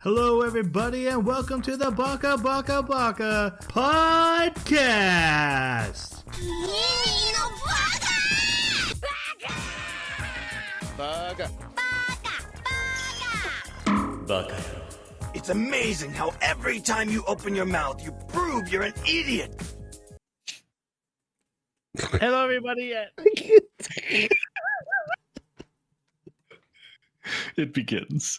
Hello, everybody, and welcome to the Baka podcast. Baka. It's amazing how every time you open your mouth, you prove you're an idiot. Hello, everybody. It begins.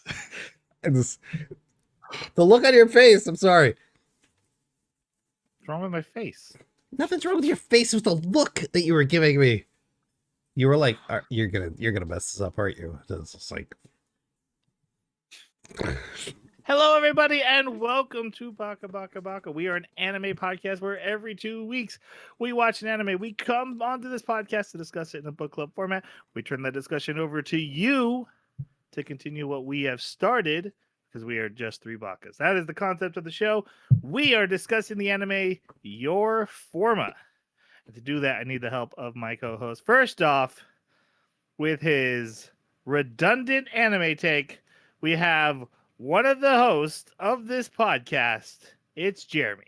The look on your face. I'm sorry. What's wrong with my face? Nothing's wrong with your face. It was the look that you were giving me. You were like, "You're gonna mess this up, aren't you?" It's just like. Hello, everybody, and welcome to Baka. We are an anime podcast where every 2 weeks we watch an anime. We come onto this podcast to discuss it in a book club format. We turn that discussion over to you to continue what we have started, because we are just three Bakas. That is the concept of the show. We are discussing the anime Your Forma. And to do that, I need the help of my co-host. First off, with his redundant anime take, we have one of the hosts of this podcast. It's Jeremy.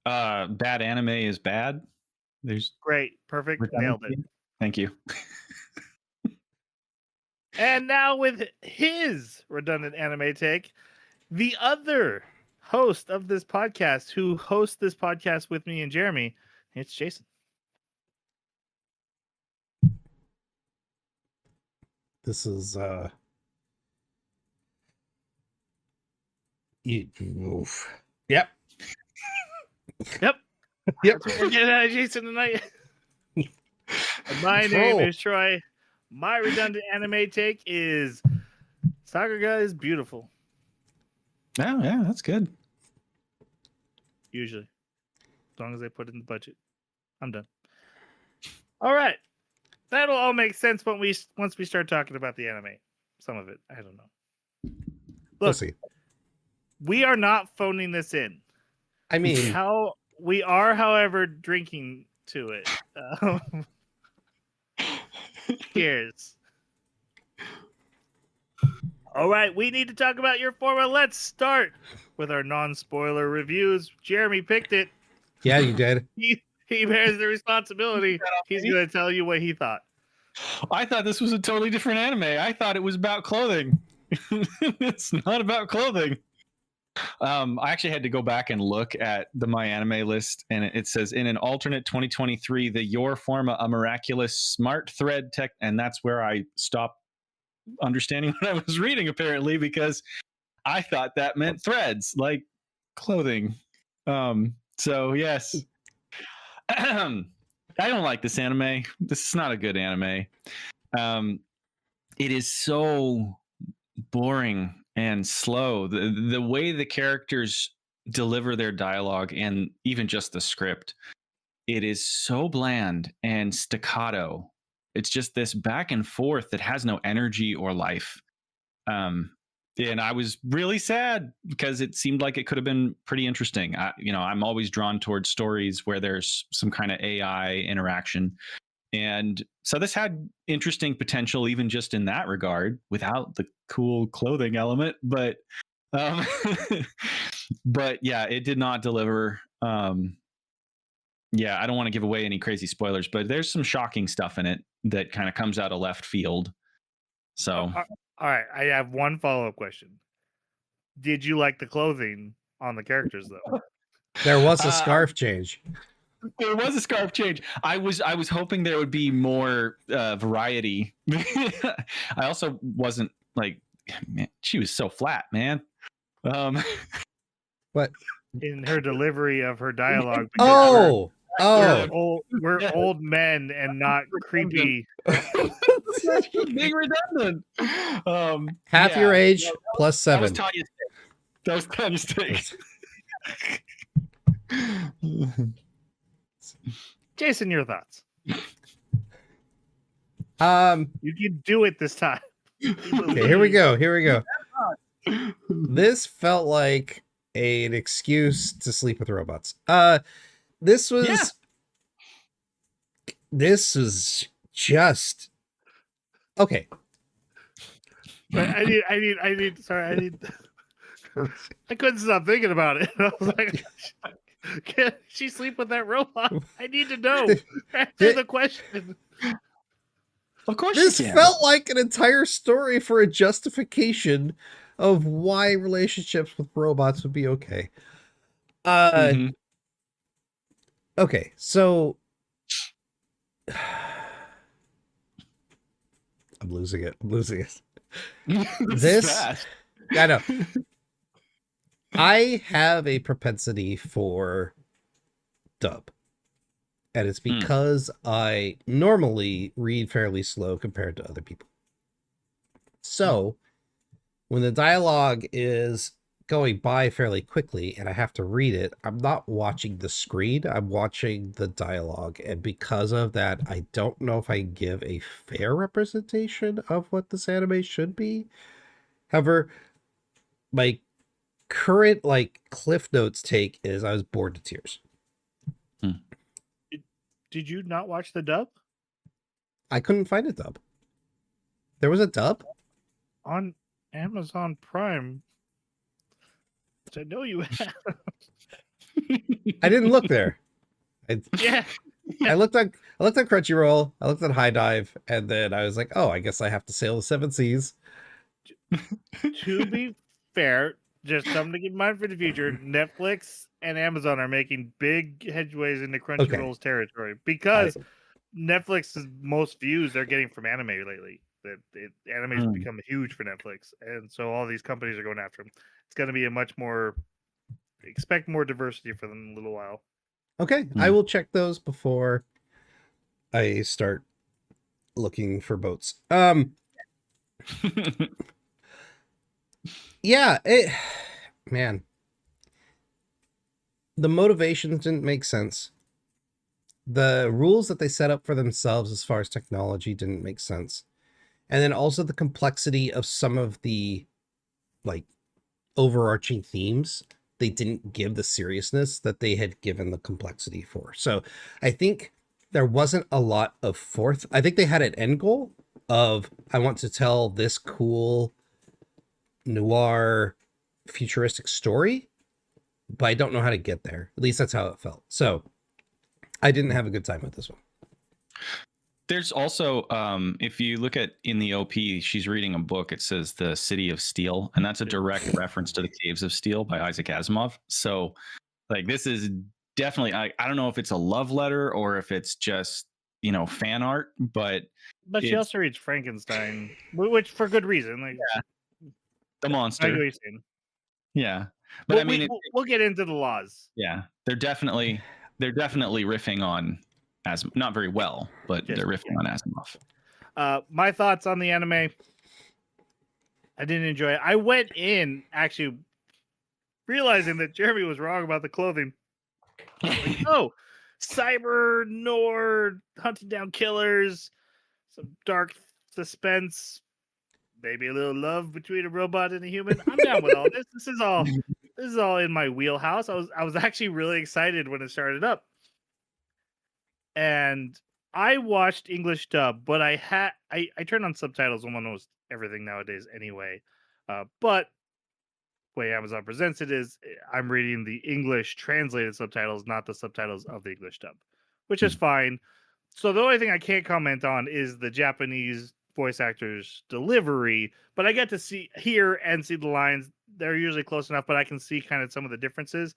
Bad anime is bad. There's Great. Perfect. Nailed it. Thank you. And now with his redundant anime take, the other host of this podcast who hosts this podcast with me and Jeremy, it's Jason. This is oof. Yep. Yep. Yep. That's what we're getting out of Jason tonight. My name is Troy. My redundant anime take is Sakura is beautiful. Oh, yeah, that's good. Usually. As long as they put it in the budget. I'm done. All right. That'll all make sense once we start talking about the anime. Some of it. I don't know. We'll Look, see. we are not phoning this in. I mean, How we are, however, drinking to it. Cheers. All right, we need to talk about Your Forma. Let's start with our non-spoiler reviews. Jeremy picked it. yeah, you did. He bears the responsibility. He's going to tell you what he thought. I thought this was a totally different anime. I thought it was about clothing. It's not about clothing. I actually had to go back and look at the My Anime list, and it says in an alternate 2023, the Your Forma, a miraculous smart thread tech, and that's where I stopped understanding what I was reading, apparently, because I thought that meant threads, like clothing. So yes, I don't like this anime. This is not a good anime. It is so boring and slow. The way the characters deliver their dialogue and even just the script, it is so bland and staccato. It's just this back and forth that has no energy or life. And I was really sad because it seemed like it could have been pretty interesting. I'm always drawn towards stories where there's some kind of AI interaction. And so this had interesting potential, even just in that regard, without the cool clothing element. But, but yeah, it did not deliver. I don't want to give away any crazy spoilers, but there's some shocking stuff in it that kind of comes out of left field. So, all right, I have one follow-up question. Did you like the clothing on the characters, though? There was a scarf change. There was a scarf change. I was hoping there would be more variety. I also wasn't like, man, she was so flat, man. What? In her delivery of her dialogue. Oh. We're old men and not creepy. Being redundant. Half your age plus 7. That was Tanya State. Jason, your thoughts? You can do it this time. Okay, here we go. This felt like an excuse to sleep with robots. This was just okay. Sorry, I need. Sorry, I need. I couldn't stop thinking about it. I was like, can she sleep with that robot? I need to know. Answer the question. Of course This you can. felt like an entire story for a justification of why relationships with robots would be okay. Mhm. Okay, so I'm losing it. I'm losing it. This is fast. I know. I have a propensity for dub. And it's because I normally read fairly slow compared to other people. So when the dialogue is going by fairly quickly and I have to read it, I'm not watching the screen, I'm watching the dialogue. And because of that, I don't know if I give a fair representation of what this anime should be. However, my current like Cliff Notes take is I was bored to tears. Did you not watch the dub I couldn't find a dub. There was a dub? on Amazon Prime? Which I know you have. I didn't look there. Yeah. I looked on Crunchyroll, I looked at High Dive, and then I was like, oh, I guess I have to sail the seven seas. To be fair, just something to keep in mind for the future, Netflix and Amazon are making big headways into Crunchyroll's territory because Netflix's most views they're getting from anime lately. Anime's become huge for Netflix, and so all these companies are going after them. It's going to be a much more expect more diversity for them in a little while. Okay, I will check those before I start looking for boats. Yeah, man. The motivations didn't make sense. The rules that they set up for themselves as far as technology didn't make sense. And then also the complexity of some of the like overarching themes, they didn't give the seriousness that they had given the complexity for. So I think there wasn't a lot of forth. I think they had an end goal of I want to tell this cool noir futuristic story, but I don't know how to get there. At least that's how it felt. So I didn't have a good time with this one. There's also, if you look at in the OP, she's reading a book. It says The City of Steel, and that's a direct reference to The Caves of Steel by Isaac Asimov. So, like, this is definitely, I don't know if it's a love letter or if it's just, fan art, but she also reads Frankenstein, which for good reason. Like, yeah, the monster. I know what you're saying. Yeah, but I mean, we'll get into the laws. Yeah, they're definitely riffing on Asimov, not very well, but they're riffing on Asimov. My thoughts on the anime. I didn't enjoy it. I went in actually realizing that Jeremy was wrong about the clothing. Like, oh, cyber noir, hunting down killers, some dark suspense, maybe a little love between a robot and a human. I'm down with all this. This is all in my wheelhouse. I was actually really excited when it started up. And I watched English dub, but I turned on subtitles on almost everything nowadays anyway. But the way Amazon presents it is I'm reading the English translated subtitles, not the subtitles of the English dub, which is fine. So the only thing I can't comment on is the Japanese voice actors' delivery, but I get to hear and see the lines. They're usually close enough, but I can see kind of some of the differences.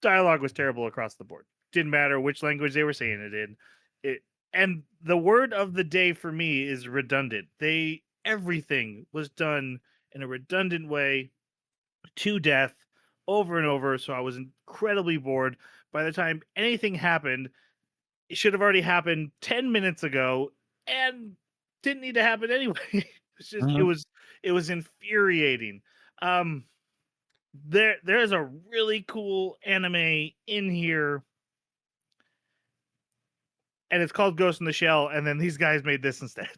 Dialogue was terrible across the board. Didn't matter which language they were saying it in. And the word of the day for me is redundant. Everything was done in a redundant way to death over and over. So I was incredibly bored. By the time anything happened, it should have already happened 10 minutes ago and didn't need to happen anyway. It's just it was infuriating. There's a really cool anime in here, and it's called Ghost in the Shell, and then these guys made this instead.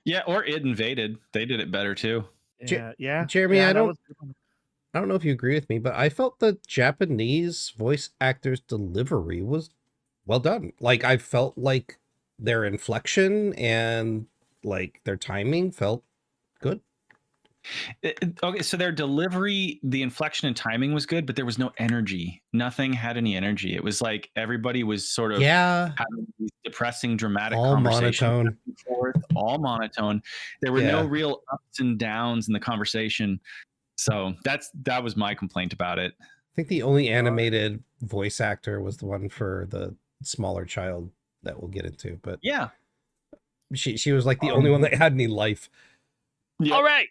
Yeah, or It Invaded. They did it better too. Yeah. Jeremy, I don't know if you agree with me, but I felt the Japanese voice actors' delivery was well done. Like, I felt like their inflection and like their timing felt good. Okay, so their delivery, the inflection and timing was good, but there was no energy. Nothing had any energy. It was like everybody was sort of having these depressing, dramatic all conversations monotone. back and forth, all monotone. There were no real ups and downs in the conversation. So that was my complaint about it. I think the only animated voice actor was the one for the smaller child that we'll get into, but yeah, she was like the only one that had any life. Yep. All right.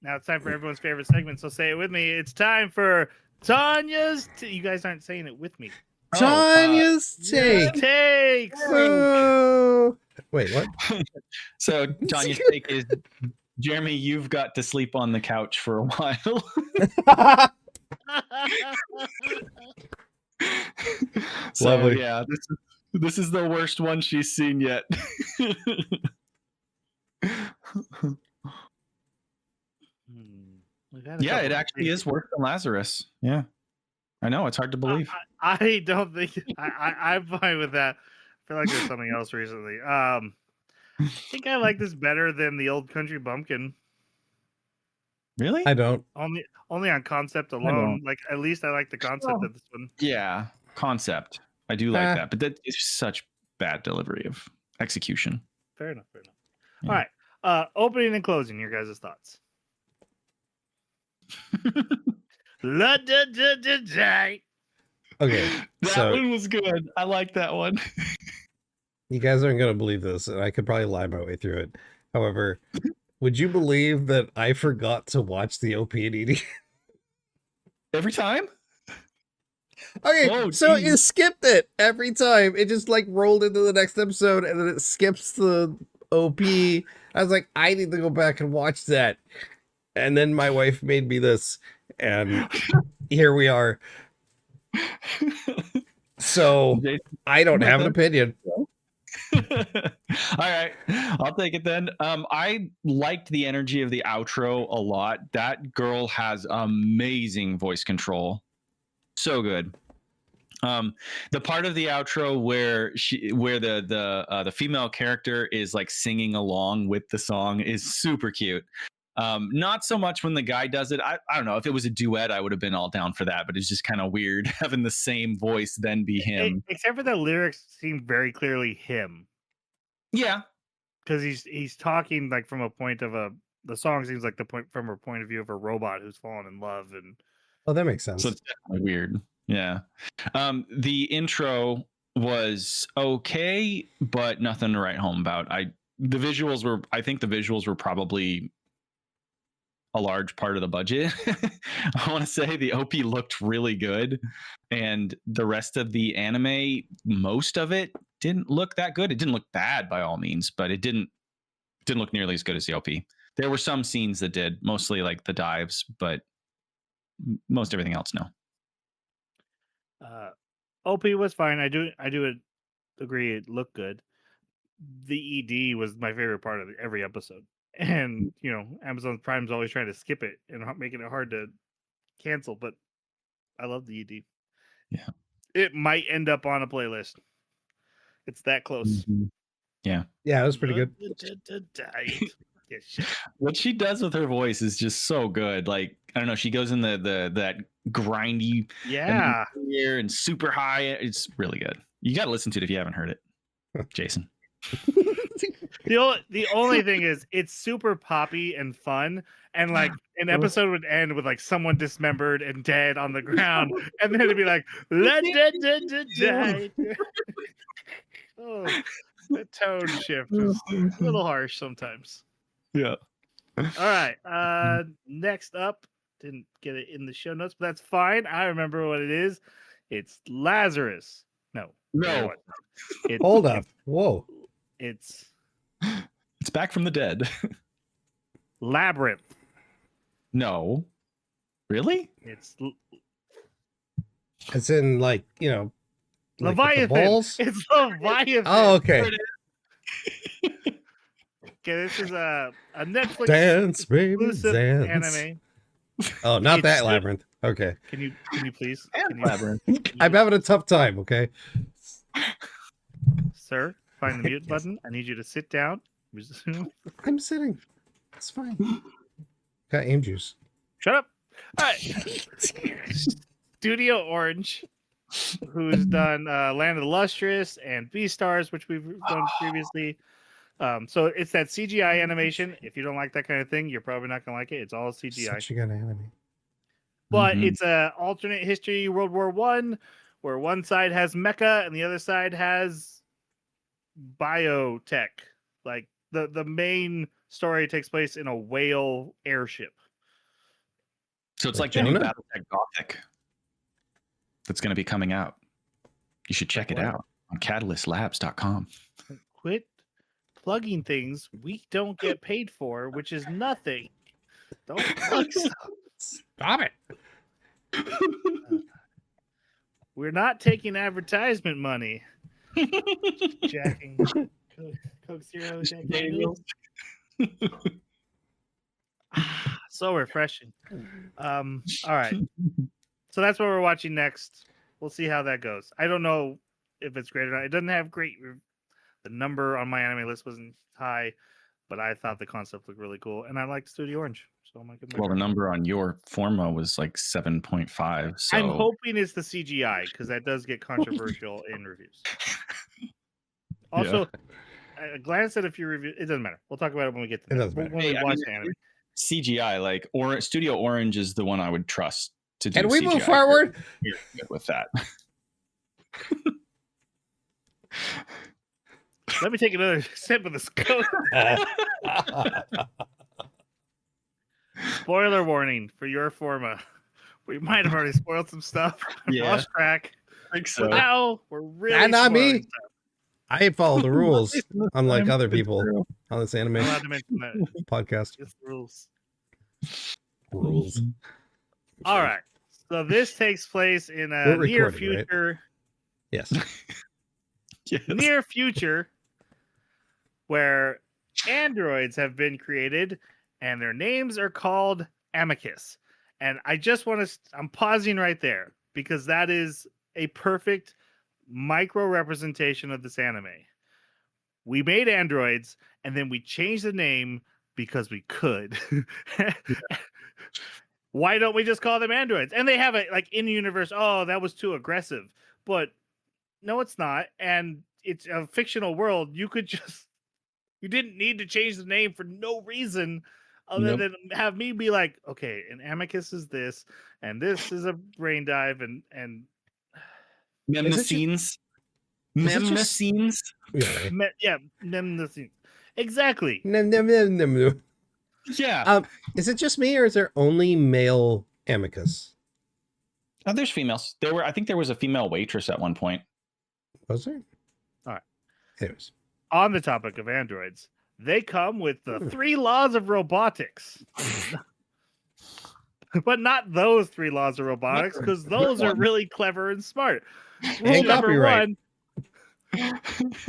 Now it's time for everyone's favorite segment. So say it with me. It's time for Tanya's. You guys aren't saying it with me. Tanya's take. Takes. Oh. Wait, what? So Tanya's take is, Jeremy, you've got to sleep on the couch for a while. So, Lovely. Yeah, this is the worst one she's seen yet. Yeah, it actually is worse than Lazarus. Yeah, I know, it's hard to believe. I don't think I'm fine with that. I feel like there's something else recently. I think I like this better than the old country bumpkin. Really? I don't. Only on concept alone. Like at least I like the concept of this one. Yeah, concept. I do like that, but that is such bad delivery of execution. Fair enough. Yeah. All right. Opening and closing, your guys' thoughts. Okay, that one was good. I like that one. You guys aren't going to believe this, and I could probably lie my way through it. However, would you believe that I forgot to watch the OP and ED? Every time? Okay, so it skipped it every time. It just like rolled into the next episode, and then it skips the OP. I was like, I need to go back and watch that. And then my wife made me this, and here we are. So I don't have an opinion. All right, I'll take it then. I liked the energy of the outro a lot. That girl has amazing voice control. So good. The part of the outro where the female character is like singing along with the song is super cute. Not so much when the guy does it. I don't know, if it was a duet, I would have been all down for that, but it's just kind of weird having the same voice then be him. Except for the lyrics seem very clearly him. Yeah, because he's talking like from a point of the song seems like from a point of view of a robot who's fallen in love. And oh, that makes sense. So it's definitely weird. Yeah. The intro was okay, but nothing to write home about. I think the visuals were probably a large part of the budget. I want to say the OP looked really good, and the rest of the anime, most of it didn't look that good. It didn't look bad by all means, but it didn't look nearly as good as the OP. There were some scenes that did, mostly like the dives, but most everything else, no. OP was fine. I do agree it looked good. The ED was my favorite part of every episode. And, Amazon Prime's always trying to skip it and making it hard to cancel, but I love the ED. Yeah. It might end up on a playlist. It's that close. Mm-hmm. Yeah. Yeah, it was pretty good. What she does with her voice is just so good. Like, I don't know, she goes in that grindy and super high. It's really good. You got to listen to it if you haven't heard it, Jason. The only thing is it's super poppy and fun, and like an episode would end with like someone dismembered and dead on the ground, and then it'd be like oh, the tone shift was a little harsh sometimes. Yeah. All right. Next up, didn't get it in the show notes, but that's fine. I remember what it is. It's Lazarus. No. Hold up. Whoa. It's Back from the Dead. Labyrinth. No. Really? It's in like, Leviathan. Balls? It's Leviathan. Oh, okay. Okay, this is a Netflix dance, baby, exclusive dance. anime. Oh, not that Labyrinth. Okay. Can you please? Labyrinth. I'm having a tough time, okay? Sir, find the mute button. I need you to sit down. I'm sitting. That's fine. Got aim juice. Shut up. All right. Studio Orange, who's done Land of the Lustrous and Beastars, which we've done previously. So it's that CGI animation. If you don't like that kind of thing, you're probably not gonna like it. It's all CGI. Such a good anime. But it's a alternate history World War One, where one side has mecha and the other side has biotech. Like the main story takes place in a whale airship. So it's Like like the new Jonah? BattleTech Gothic that's going to be coming out. You should check it What? out on catalystlabs.com. Quit plugging things we don't get paid for, which is nothing. Don't plug stuff. Stop it. We're not taking advertisement money. Jacking Coke Zero, Jack Daniels. So refreshing. All right. So that's what we're watching next. We'll see how that goes. I don't know if it's great or not. It doesn't have great. The number on my anime list wasn't high, but I thought the concept looked really cool, and I liked Studio Orange. So I'm like, Well, the number on Your Forma was like 7.5. So I'm hoping it's the CGI because that does get controversial in reviews. Also, I glanced at a few reviews. It doesn't matter. We'll talk about it when we get to It that. doesn't matter. When we watch the anime. CGI, like Studio Orange is the one I would trust to do. Can we CGI. move forward? We're good with that. Let me take another sip of this Coke. Spoiler warning for Your Forma. We might have already spoiled some stuff. Yeah. Lost track. I think so. But now we're really not me. spoiling stuff. I follow the rules, unlike other It's people true. on this anime I'm allowed to mention that. podcast. It's the rules. Rules. All right. So this takes place in a We're near recording, right? future. Yes. Yes. Near future where androids have been created and their names are called Amicus. And I just want to, I'm pausing right there because that is a perfect micro representation of this anime. We made androids and then we changed the name because we could. Why don't we just call them androids? And they have it like in the universe. Oh, that was too aggressive. But no, it's not. And it's a fictional world. You didn't need to change the name for no reason other than have me be like, okay, an amicus is this, and this is a brain dive, and Mnemosynes. Is it just- Mnemosynes. Mnemosynes. Exactly. Yeah. Is it just me or is there only male amicus? Oh, there's females. I think there was a female waitress at one point. Was there? All right. Anyways. On the topic of androids, they come with the 3 laws of robotics. But not those 3 laws of robotics, because those are really clever and smart. Rule And number copyright. 1,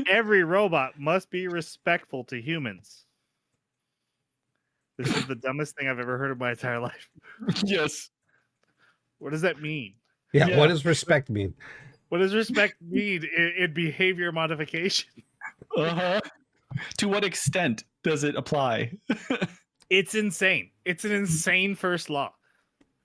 every robot must be respectful to humans. This is the dumbest thing I've ever heard in my entire life. Yes. What does that mean? Yeah, what does respect mean? What does respect mean in behavior modification? Uh-huh. To what extent does it apply? It's insane. It's an insane first law.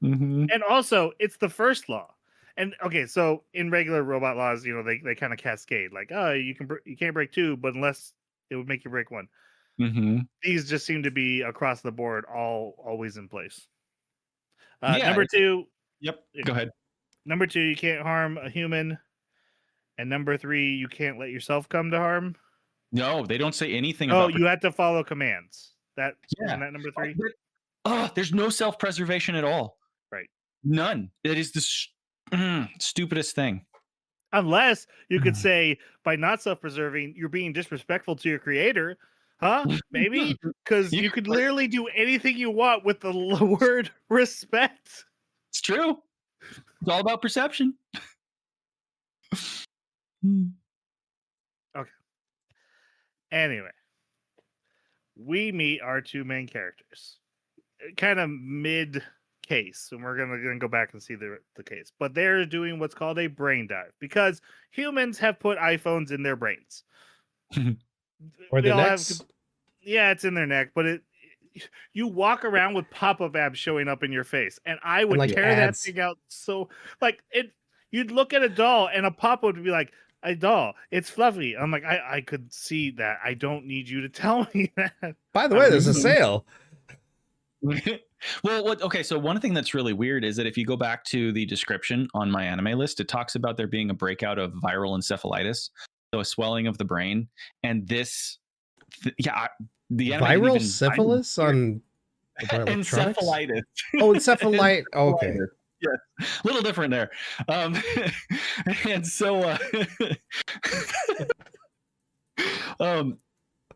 Mm-hmm. And also, it's the first law. And okay, so in regular robot laws, they kind of cascade. Like, oh, you can't break 2, but unless it would make you break 1. Mm-hmm. These just seem to be across the board, always in place. Yeah, number 2. Yep. Go ahead. Number 2, you can't harm a human. And number 3, you can't let yourself come to harm. No, they don't say anything Oh, about. you have to follow commands. Yeah. Isn't that number 3? There's no self-preservation at all. Right. None. It is the stupidest thing. Unless you could say by not self-preserving, you're being disrespectful to your creator. Huh? Maybe? Because you could literally do anything you want with the word respect. It's true. It's all about perception. Okay. Anyway, we meet our 2 main characters. Kind of mid-case, and we're gonna go back and see the case. But they're doing what's called a brain dive because humans have put iPhones in their brains. Or They the all next. yeah, it's in their neck, but you walk around with pop-up abs showing up in your face, and I would like, tear that ads. thing out. So like it, you'd look at a doll, and a pop would be like, "A doll, it's fluffy." I'm like, I could see that. I don't need you to tell me that. By the I way, would there's a so- sale. Well, okay, so one thing that's really weird is that if you go back to the description on my anime list, it talks about there being a breakout of viral encephalitis, so a swelling of the brain, and this, the anime didn't Viral even- syphilis on electronics? encephalitis. Oh, encephalite. Oh, okay. Yes, a little different there. And so,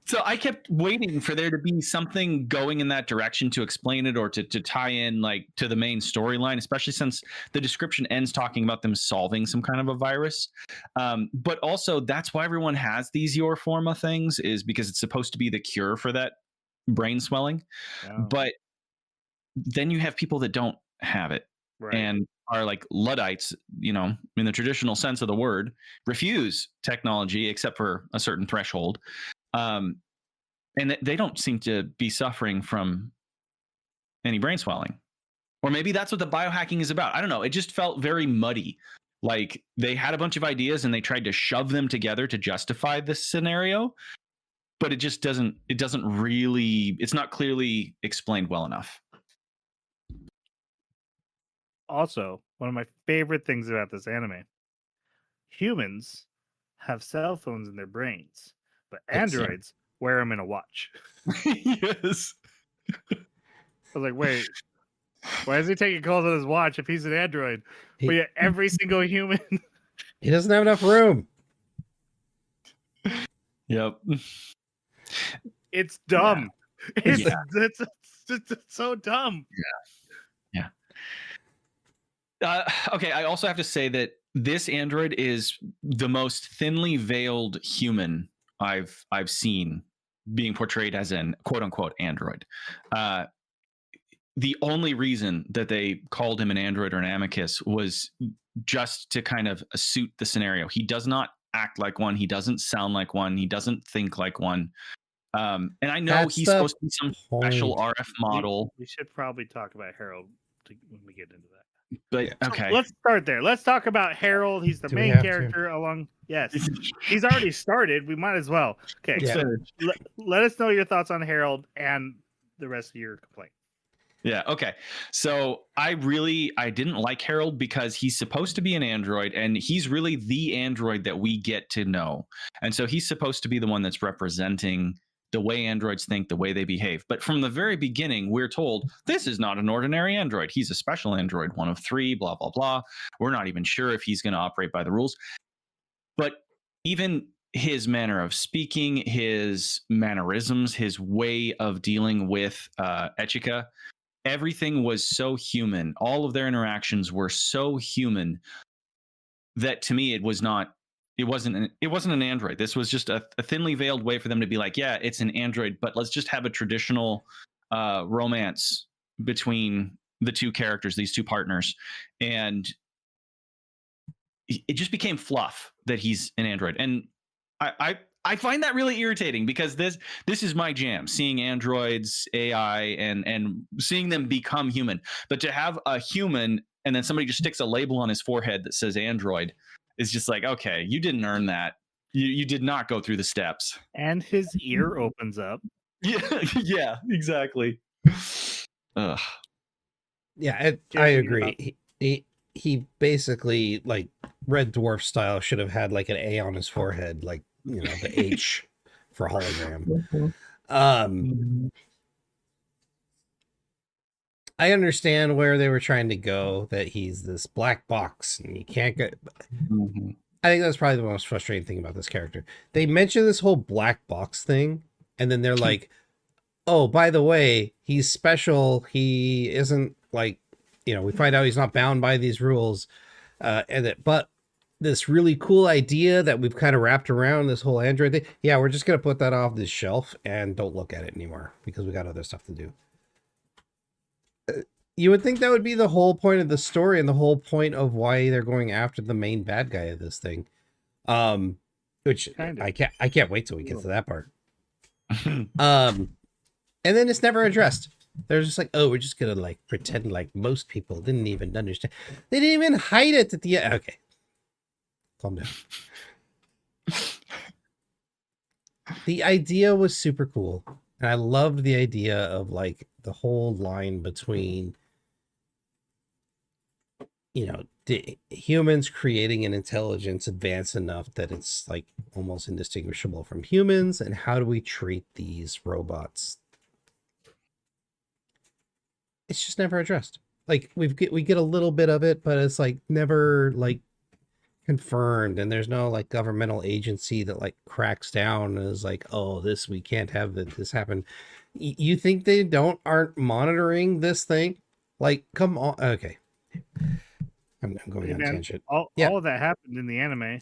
so I kept waiting for there to be something going in that direction to explain it or to tie in like to the main storyline, especially since the description ends talking about them solving some kind of a virus. But also that's why everyone has these Your Forma things, is because it's supposed to be the cure for that brain swelling. Oh, But then you have people that don't have it right. and are like Luddites, you know, in the traditional sense of the word, refuse technology except for a certain threshold. And they don't seem to be suffering from any brain swelling. Or maybe that's what the biohacking is about. I don't know. It just felt very muddy. Like they had a bunch of ideas and they tried to shove them together to justify this scenario, but it it's not clearly explained well enough. Also, one of my favorite things about this anime: humans have cell phones in their brains, but Yes, yeah. androids wear them in a watch. Yes. I was like, wait, why is he taking calls on his watch if he's an android? But yet every single human. He doesn't have enough room. Yep. It's dumb. It's, Yeah. it's so dumb. Okay, I also have to say that this android is the most thinly veiled human I've seen being portrayed as an quote unquote android. The only reason that they called him an android or an amicus was just to kind of suit the scenario. He does not act like one. He doesn't sound like one. He doesn't think like one. And I know That's he's the supposed to be some special point. RF model, We should probably talk about Harold when we get into that. but Yeah. So okay. let's start there. Let's talk about Harold. He's the Do we main have to? character along. Yes, he's already started. We might as well. Okay, Yeah. so let us know your thoughts on Harold and the rest of your complaint. Yeah. Okay. So I didn't like Harold because he's supposed to be an android and he's really the android that we get to know. And so he's supposed to be the one that's representing the way androids think, the way they behave. But from the very beginning, we're told this is not an ordinary android. He's a special android, one of 3, blah, blah, blah. We're not even sure if he's going to operate by the rules. But even his manner of speaking, his mannerisms, his way of dealing with Echika, everything was so human. All of their interactions were so human that to me it wasn't an android. This was just a thinly veiled way for them to be like, yeah, it's an android, but let's just have a traditional romance between the two characters, these two partners. And it just became fluff that he's an android. And I find that really irritating because this is my jam, seeing androids, AI, and seeing them become human. But to have a human and then somebody just sticks a label on his forehead that says android is just like, okay, you didn't earn that. You did not go through the steps. And his ear opens up. Yeah, exactly. Ugh. Yeah, I agree. He basically, like Red Dwarf style, should have had like an A on his forehead, like, you know, the H for hologram. I understand where they were trying to go, that he's this black box and you can't get. Mm-hmm. I think that's probably the most frustrating thing about this character. They mention this whole black box thing, and then they're like, oh, by the way, he's special. He isn't like, you know, we find out he's not bound by these rules. But this really cool idea that we've kind of wrapped around this whole android thing. Yeah, we're just going to put that off this shelf and don't look at it anymore because we got other stuff to do. You would think that would be the whole point of the story and the whole point of why they're going after the main bad guy of this thing. Which Kind of. I can't wait till we get to that part. And then it's never addressed. They're just like, oh, we're just gonna like pretend like most people didn't even understand. They didn't even hide it at the end. Okay, calm down. The idea was super cool, and I loved the idea of like the whole line between, you know, humans creating an intelligence advanced enough that it's like almost indistinguishable from humans, and how do we treat these robots? It's just never addressed. Like we get a little bit of it, but it's like never like confirmed, and there's no like governmental agency that like cracks down and is like, oh, this, we can't have this happen. You think they aren't monitoring this thing? Like, come on. Okay, I'm going Hey, on man, tangent. all Yeah, of that happened in the anime.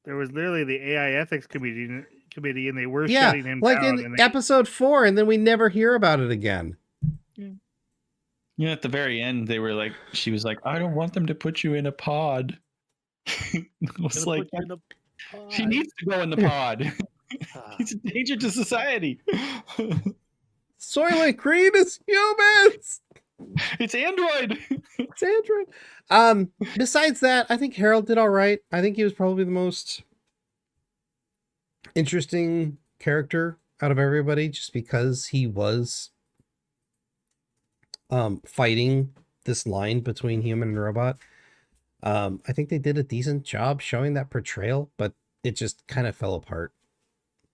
There was literally the AI ethics committee, and they were yeah, shutting him like down. in And they, episode 4, and then we never hear about it again. You know, at the very end, they were like, she was like, I don't want them to put you in a pod. It was "Gonna like, put you in a she pod." needs to go in the pod. Ah. He's a danger to society. Soylent Green is humans. It's Android. It's Android. Besides that, I think Harold did all right. I think he was probably the most interesting character out of everybody, just because he was fighting this line between human and robot. I think they did a decent job showing that portrayal, but it just kind of fell apart.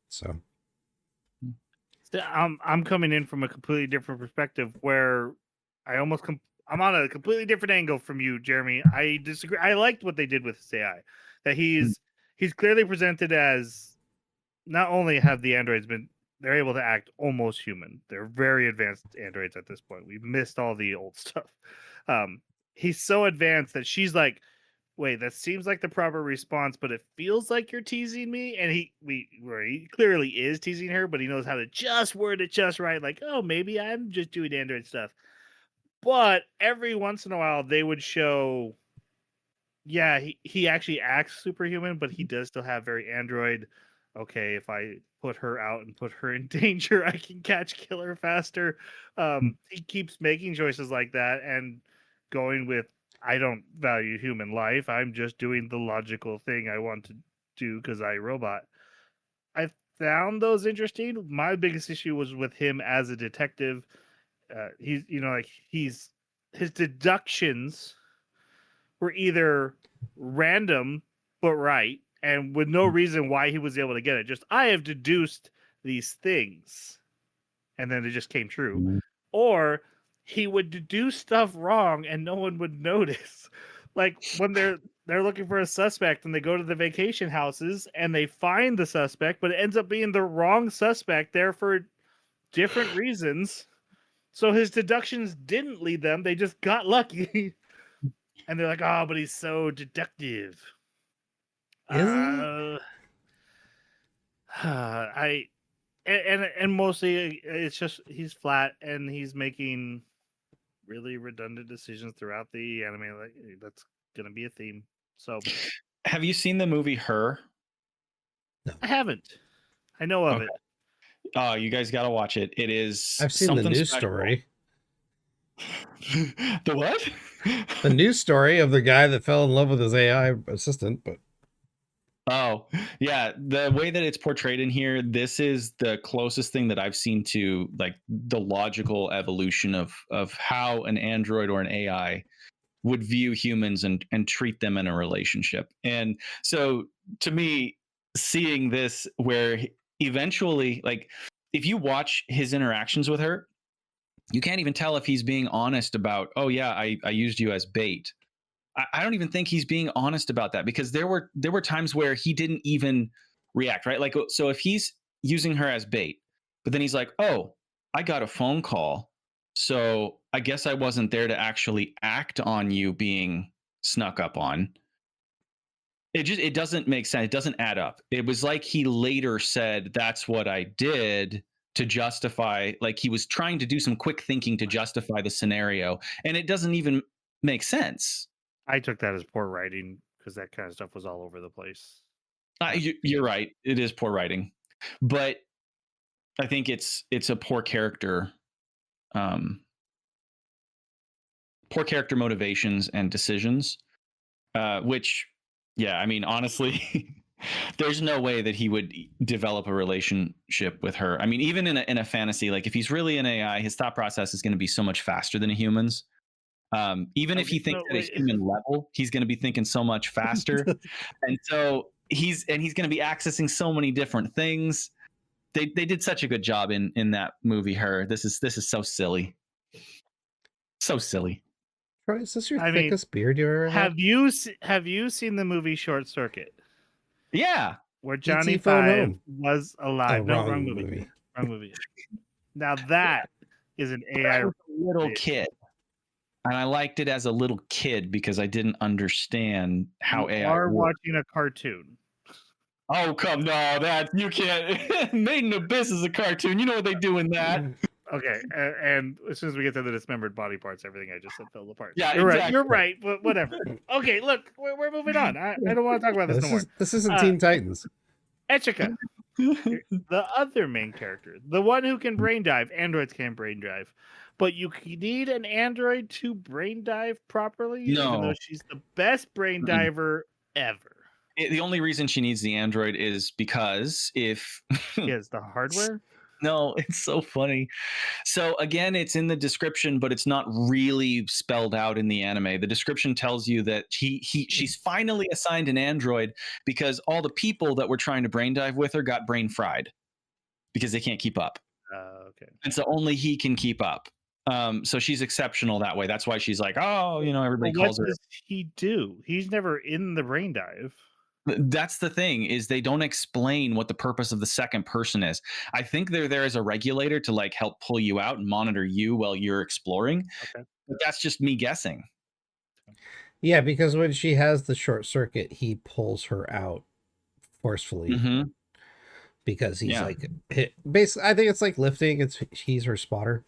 So I'm coming in from a completely different perspective, where I'm on a completely different angle from you, Jeremy. I disagree. I liked what they did with his AI. That he's clearly presented as, not only have the androids been, they're able to act almost human. They're very advanced androids at this point. We've missed all the old stuff. Um, he's so advanced that she's like, wait, that seems like the proper response, but it feels like you're teasing me. And he clearly is teasing her, but he knows how to just word it just right. Like, oh, maybe I'm just doing android stuff. But every once in a while, they would show, yeah, he actually acts superhuman, but he does still have very android. Okay, if I put her out and put her in danger, I can kill her faster. He keeps making choices like that and going with, I don't value human life. I'm just doing the logical thing I want to do because I robot. I found those interesting. My biggest issue was with him as a detective. He's, like, his deductions were either random but right, and with no reason why he was able to get it. Just, I have deduced these things, and then it just came true. Or he would deduce stuff wrong and no one would notice. Like when they're looking for a suspect and they go to the vacation houses and they find the suspect, but it ends up being the wrong suspect there for different reasons. So his deductions didn't lead them, they just got lucky. And they're like, oh, but he's so deductive. is he? I and mostly it's just he's flat and he's making really redundant decisions throughout the anime. Like, that's gonna be a theme. So Have you seen the movie Her? I haven't. I know of Okay. it. Oh, you guys got to watch it. It is I've seen the something news special. story. The what? The news story of the guy that fell in love with his AI assistant, but Oh, yeah. The way that it's portrayed in here, this is the closest thing that I've seen to like the logical evolution of how an android or an AI would view humans and treat them in a relationship. And so to me, seeing this where eventually, like, if you watch his interactions with her, you can't even tell if he's being honest about, oh yeah, I used you as bait. I don't even think he's being honest about that, because there were times where he didn't even react, right? Like, so if he's using her as bait, but then he's like, oh, I got a phone call, so I guess I wasn't there to actually act on you being snuck up on. It doesn't make sense. It doesn't add up. It was like he later said, that's what I did, to justify, like he was trying to do some quick thinking to justify the scenario, and it doesn't even make sense. I took that as poor writing because that kind of stuff was all over the place. You're right. It is poor writing, but I think it's a poor character motivations and decisions, which, yeah, I mean, honestly, there's no way that he would develop a relationship with her. I mean, even in a fantasy, like if he's really an AI, his thought process is going to be so much faster than a human's. Even if he thinks at a human level, he's going to be thinking so much faster, and so he's going to be accessing so many different things. They did such a good job in that movie. Her, this is so silly, so silly. Troy, is this your I mean, thickest beard you ever had? have you seen the movie Short Circuit? Yeah, Where Johnny E.T. Phone Five Home. was alive. Oh, No, wrong wrong movie. movie. Wrong movie. Now that is an I AI. was a little kid, and I liked it as a little kid because I didn't understand how You AI are worked. watching a cartoon. Oh come no, that you can't. Made in Abyss is a cartoon. You know what they do in that? Okay, and as soon as we get to the dismembered body parts, everything I just said fell apart. Yeah, you're right. exactly. You're right, but whatever. Okay, look, we're moving on. I don't want to talk about this no more. This isn't Teen Titans. Echika, the other main character, the one who can brain dive. Androids can't brain dive, but you need an android to brain dive properly. Even No. though she's the best brain diver ever. The only reason she needs the android is because if She has the hardware. no, it's so funny. So again, it's in the description, but it's not really spelled out in the anime. The description tells you that she's finally assigned an android because all the people that were trying to brain dive with her got brain fried because they can't keep up. Okay. And so only he can keep up. So she's exceptional that way. That's why she's like, oh, everybody calls her. What does he do? He's never in the brain dive. That's the thing, is they don't explain what the purpose of the second person is. I think they're there as a regulator to like help pull you out and monitor you while you're exploring. Okay. But that's just me guessing. Yeah, because when she has the short circuit, he pulls her out forcefully because he's like, basically, I think it's like lifting. He's her spotter.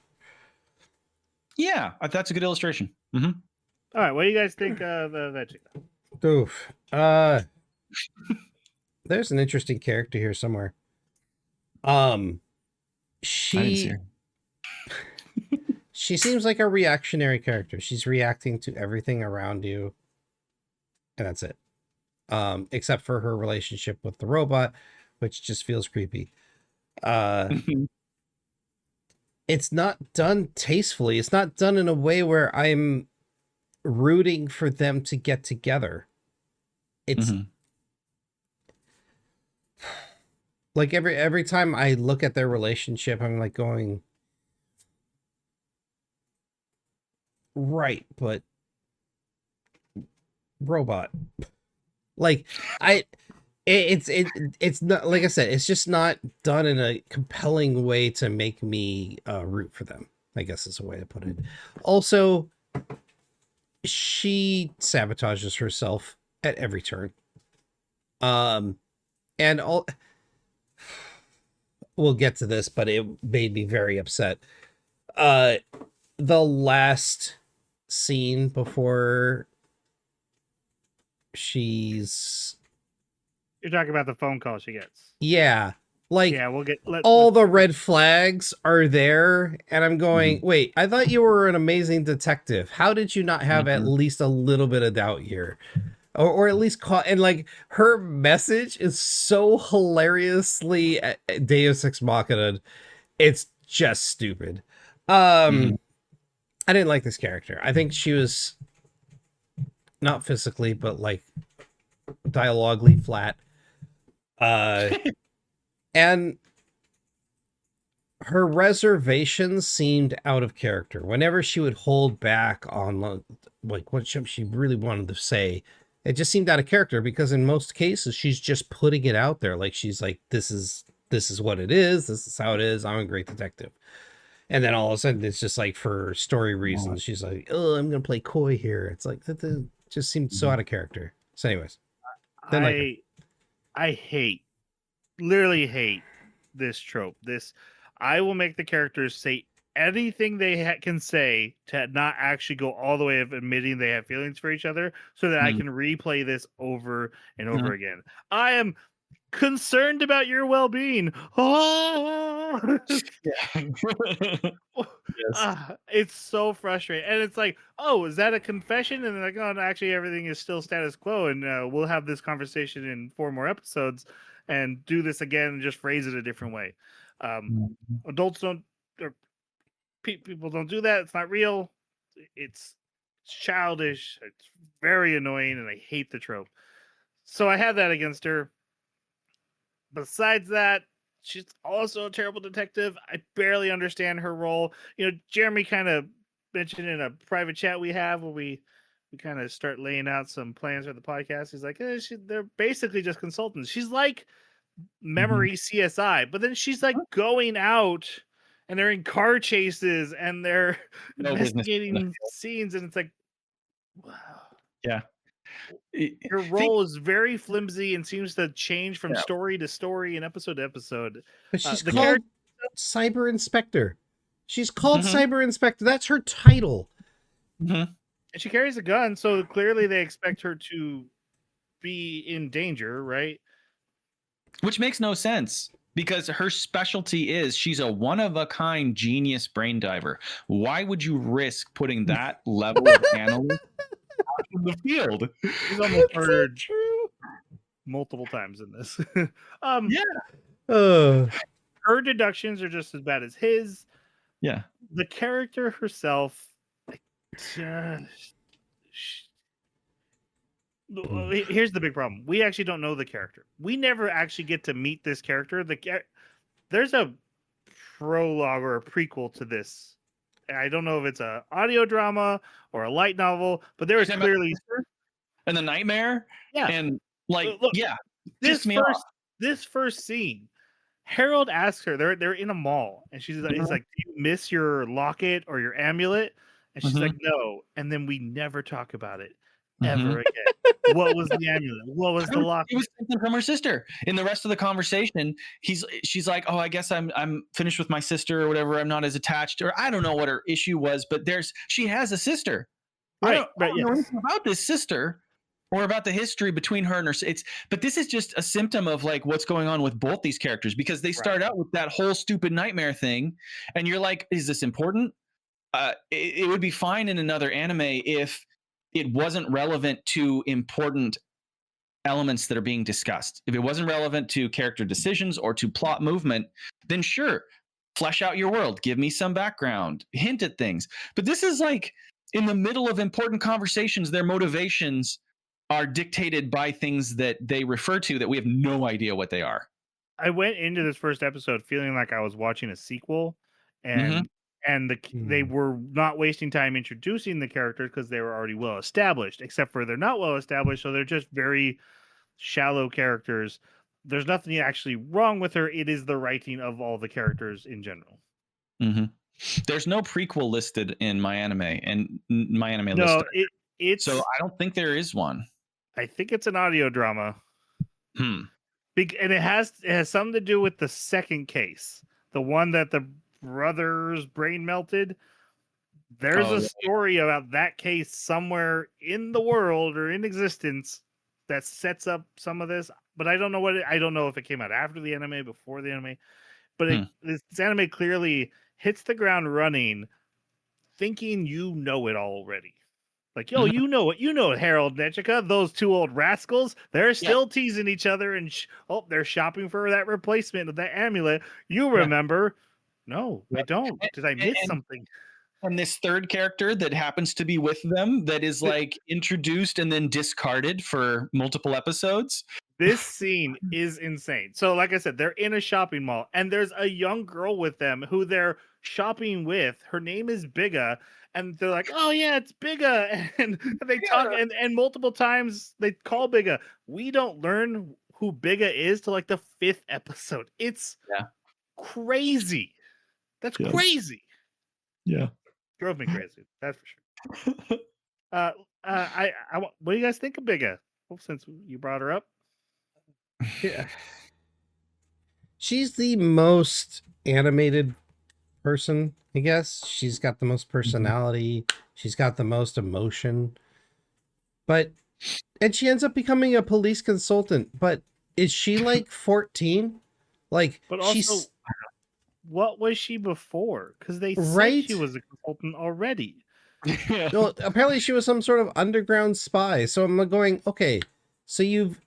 Yeah, that's a good illustration. All right, what do you guys think of Echika? Oof. There's an interesting character here somewhere. She seems like a reactionary character. She's reacting to everything around you, and that's it. Except for her relationship with the robot, which just feels creepy. It's not done tastefully. It's not done in a way where I'm rooting for them to get together. It's like every time I look at their relationship, I'm like going, right, but robot. Like it's not, like I said, it's just not done in a compelling way to make me root for them, I guess is a way to put it. Also, she sabotages herself at every turn. And we'll get to this, but it made me very upset. The last scene before You're talking about the phone call she gets. Yeah. Like, yeah, we'll get all the red flags are there, and I'm going, wait, I thought you were an amazing detective. How did you not have at least a little bit of doubt here? Or at least and like her message is so hilariously Deus Ex Machina. It's just stupid. I didn't like this character. I think she was not physically, but like dialoguely flat. And her reservations seemed out of character. Whenever she would hold back on like what she really wanted to say, it just seemed out of character, because in most cases she's just putting it out there. Like, she's like, this is what it is. This is how it is. I'm a great detective. And then all of a sudden it's just like, for story reasons, she's like, oh, I'm going to play coy here. It's like, that just seemed so out of character. So anyways, I literally hate this trope. I will make the characters say anything they can say to not actually go all the way of admitting they have feelings for each other, so that I can replay this over and over again. I am concerned about your well-being. Oh! Yes. It's so frustrating, and it's like, oh, is that a confession? And they're like, oh, no, actually, everything is still status quo, and we'll have this conversation in 4 more episodes, and do this again, and just phrase it a different way. Adults don't, or people don't do that. It's not real. It's childish. It's very annoying, and I hate the trope. So I have that against her. Besides that, she's also a terrible detective. I barely understand her role. Jeremy kind of mentioned in a private chat we have where we kind of start laying out some plans for the podcast. He's like, they're basically just consultants. She's like memory CSI, but then she's like going out and they're in car chases and they're No business. investigating scenes, and it's like, wow. Yeah. Your role is very flimsy and seems to change from Yeah. story to story and episode to episode. But she's the called Cyber Inspector. She's called Cyber Inspector. That's her title. And she carries a gun, so clearly they expect her to be in danger, right? Which makes no sense because her specialty is she's a one-of-a-kind genius brain diver. Why would you risk putting that level of analyst out in the field? She's almost murdered multiple times in this. Her deductions are just as bad as his. Yeah. The character herself, here's the big problem. We actually don't know the character. We never actually get to meet this character. There's a prologue or a prequel to this. I don't know if it's a audio drama or a light novel, but there is clearly and the nightmare. Yeah, and like look, yeah, this first scene. Harold asks her. They're in a mall, and he's like, "Do you miss your locket or your amulet?" And she's like, "No." And then we never talk about it ever again. What was the amulet? What was the locket? It was something from her sister. In the rest of the conversation, she's like, "Oh, I guess I'm finished with my sister or whatever. I'm not as attached." Or I don't know what her issue was, but she has a sister. Right. I don't know anything about this sister or about the history between her and her. But this is just a symptom of like what's going on with both these characters, because they start out with that whole stupid nightmare thing, and you're like, is this important? It would be fine in another anime if it wasn't relevant to important elements that are being discussed. If it wasn't relevant to character decisions or to plot movement, then sure, flesh out your world, give me some background, hint at things. But this is like in the middle of important conversations, their motivations are dictated by things that they refer to that we have no idea what they are. I went into this first episode feeling like I was watching a sequel, and they were not wasting time introducing the characters because they were already well established, except for they're not well established, so they're just very shallow characters. There's nothing actually wrong with her. It is the writing of all the characters in general. There's no prequel listed in my anime and my anime list. No, it's so I don't think there is one. I think it's an audio drama. And it has something to do with the second case, the one that the brother's brain melted. There's a story about that case somewhere in the world or in existence that sets up some of this, but I don't know I don't know if it came out after the anime, before the anime, but this anime clearly hits the ground running, thinking you know it already. Like, yo, you know it, Harold Nechika, those two old rascals, they're still teasing each other, and they're shopping for that replacement of that amulet. You remember? No, I don't. Did I miss something? And this third character that happens to be with them that is like introduced and then discarded for multiple episodes. This scene is insane. So, like I said, they're in a shopping mall, and there's a young girl with them who they're shopping with. Her name is Bigga, and they're like, "Oh yeah, it's Bigga," and they talk, and multiple times they call Bigga. We don't learn who Bigga is till like the 5th episode. It's crazy. That's crazy. Yeah, drove me crazy. That's for sure. What do you guys think of Bigga? Well, since you brought her up. Yeah. She's the most animated person, I guess. She's got the most personality. She's got the most emotion. And she ends up becoming a police consultant. But is she like 14? Like But she's also, what was she before? Because they said right. she was a consultant already. Yeah. Well, apparently she was some sort of underground spy. So I'm going, okay, so you've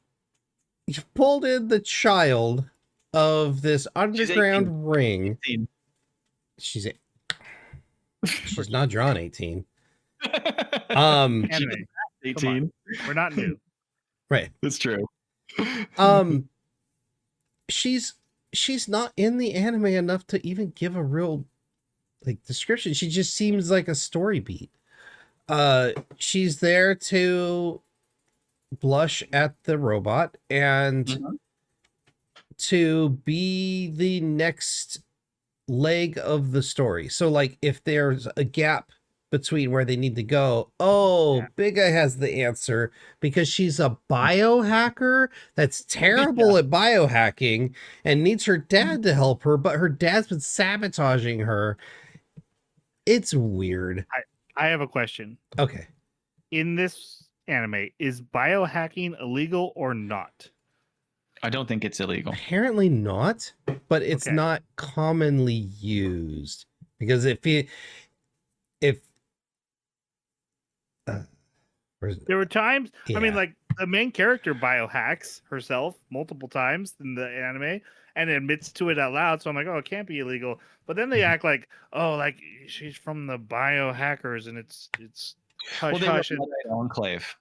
pulled in the child of this underground ring. 18. She's not drawn 18. Anime. 18. We're not new. Right. That's true. She's not in the anime enough to even give a real like description. She just seems like a story beat. She's there to blush at the robot and to be the next leg of the story. So like if there's a gap between where they need to go, Bigga has the answer because she's a biohacker that's terrible at biohacking and needs her dad to help her, but her dad's been sabotaging her. It's weird. I have a question. Okay. In this anime, is biohacking illegal or not? I don't think it's illegal. Apparently not, but it's Okay. not commonly used because There were times, I mean, Yeah. like the main character biohacks herself multiple times in the anime and admits to it out loud. So I'm like, oh, it can't be illegal. But then they act like, oh, like she's from the biohackers and it's hush Well, they were hush. And, Enclave.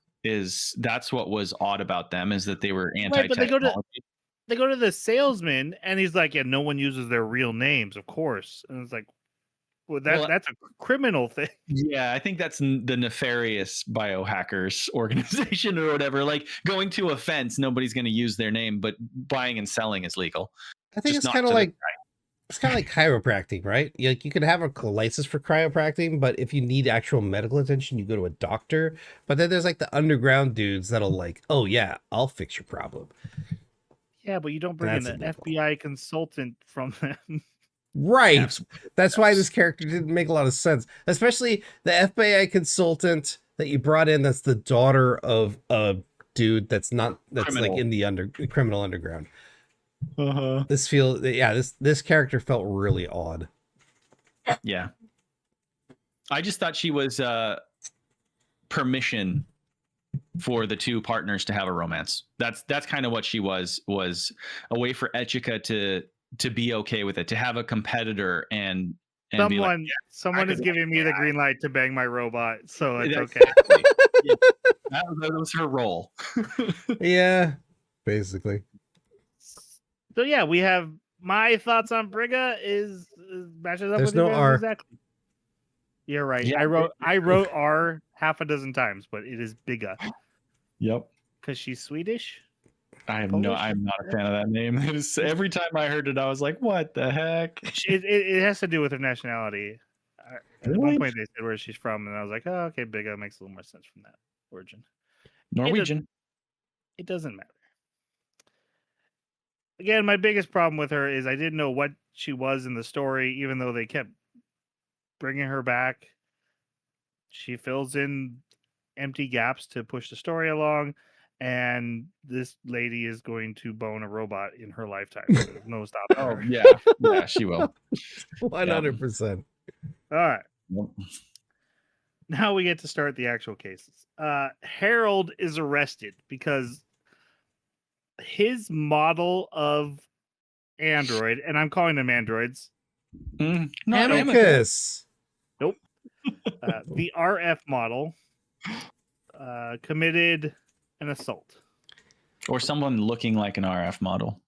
That's what was odd about them, is that they were right, but they anti-technology. go to the salesman and he's like, yeah, no one uses their real names, of course. And it's like, well, that's a criminal thing. Yeah, I think that's the nefarious biohackers organization or whatever. Like going to a fence, nobody's going to use their name, but buying and selling is legal. I think Just it's not kind of to the like chiropractic, right? Like you can have a license for chiropractic, but if you need actual medical attention, you go to a doctor. But then there's like the underground dudes that'll like, oh yeah, I'll fix your problem. Yeah, but you don't bring in That's an illegal. FBI consultant from them. Right. Absolutely. That's why this character didn't make a lot of sense, especially the FBI consultant that you brought in. That's the daughter of a dude that's Criminal. like in the criminal underground. Uh-huh. This character felt really odd. Yeah. I just thought she was permission for the two partners to have a romance. That's kind of what she was a way for Echika to be okay with it, to have a competitor and be like, someone is giving me the green light to bang my robot, so it's okay. Exactly. Yeah. That was her role. Yeah, basically. So yeah, we have my thoughts on Brigga is matches up There's with no you guys R. Exactly. You're right. Yeah. I wrote R half a dozen times, but it is Bigga Yep. because she's Swedish. I'm not a fan of that name. Every time I heard it, I was like, what the heck? It has to do with her nationality. At Really? one point they said where she's from, and I was like, oh, okay, Bigga makes a little more sense from that origin. Norwegian. It doesn't matter. Again, my biggest problem with her is I didn't know what she was in the story, even though they kept bringing her back. She fills in empty gaps to push the story along, and this lady is going to bone a robot in her lifetime. There's no stopping her. Yeah, she will. 100%. All right. Yep. Now we get to start the actual cases. Harold is arrested because his model of android, and I'm calling them androids. Amicus. Nope. The RF model committed an assault. Or someone looking like an RF model.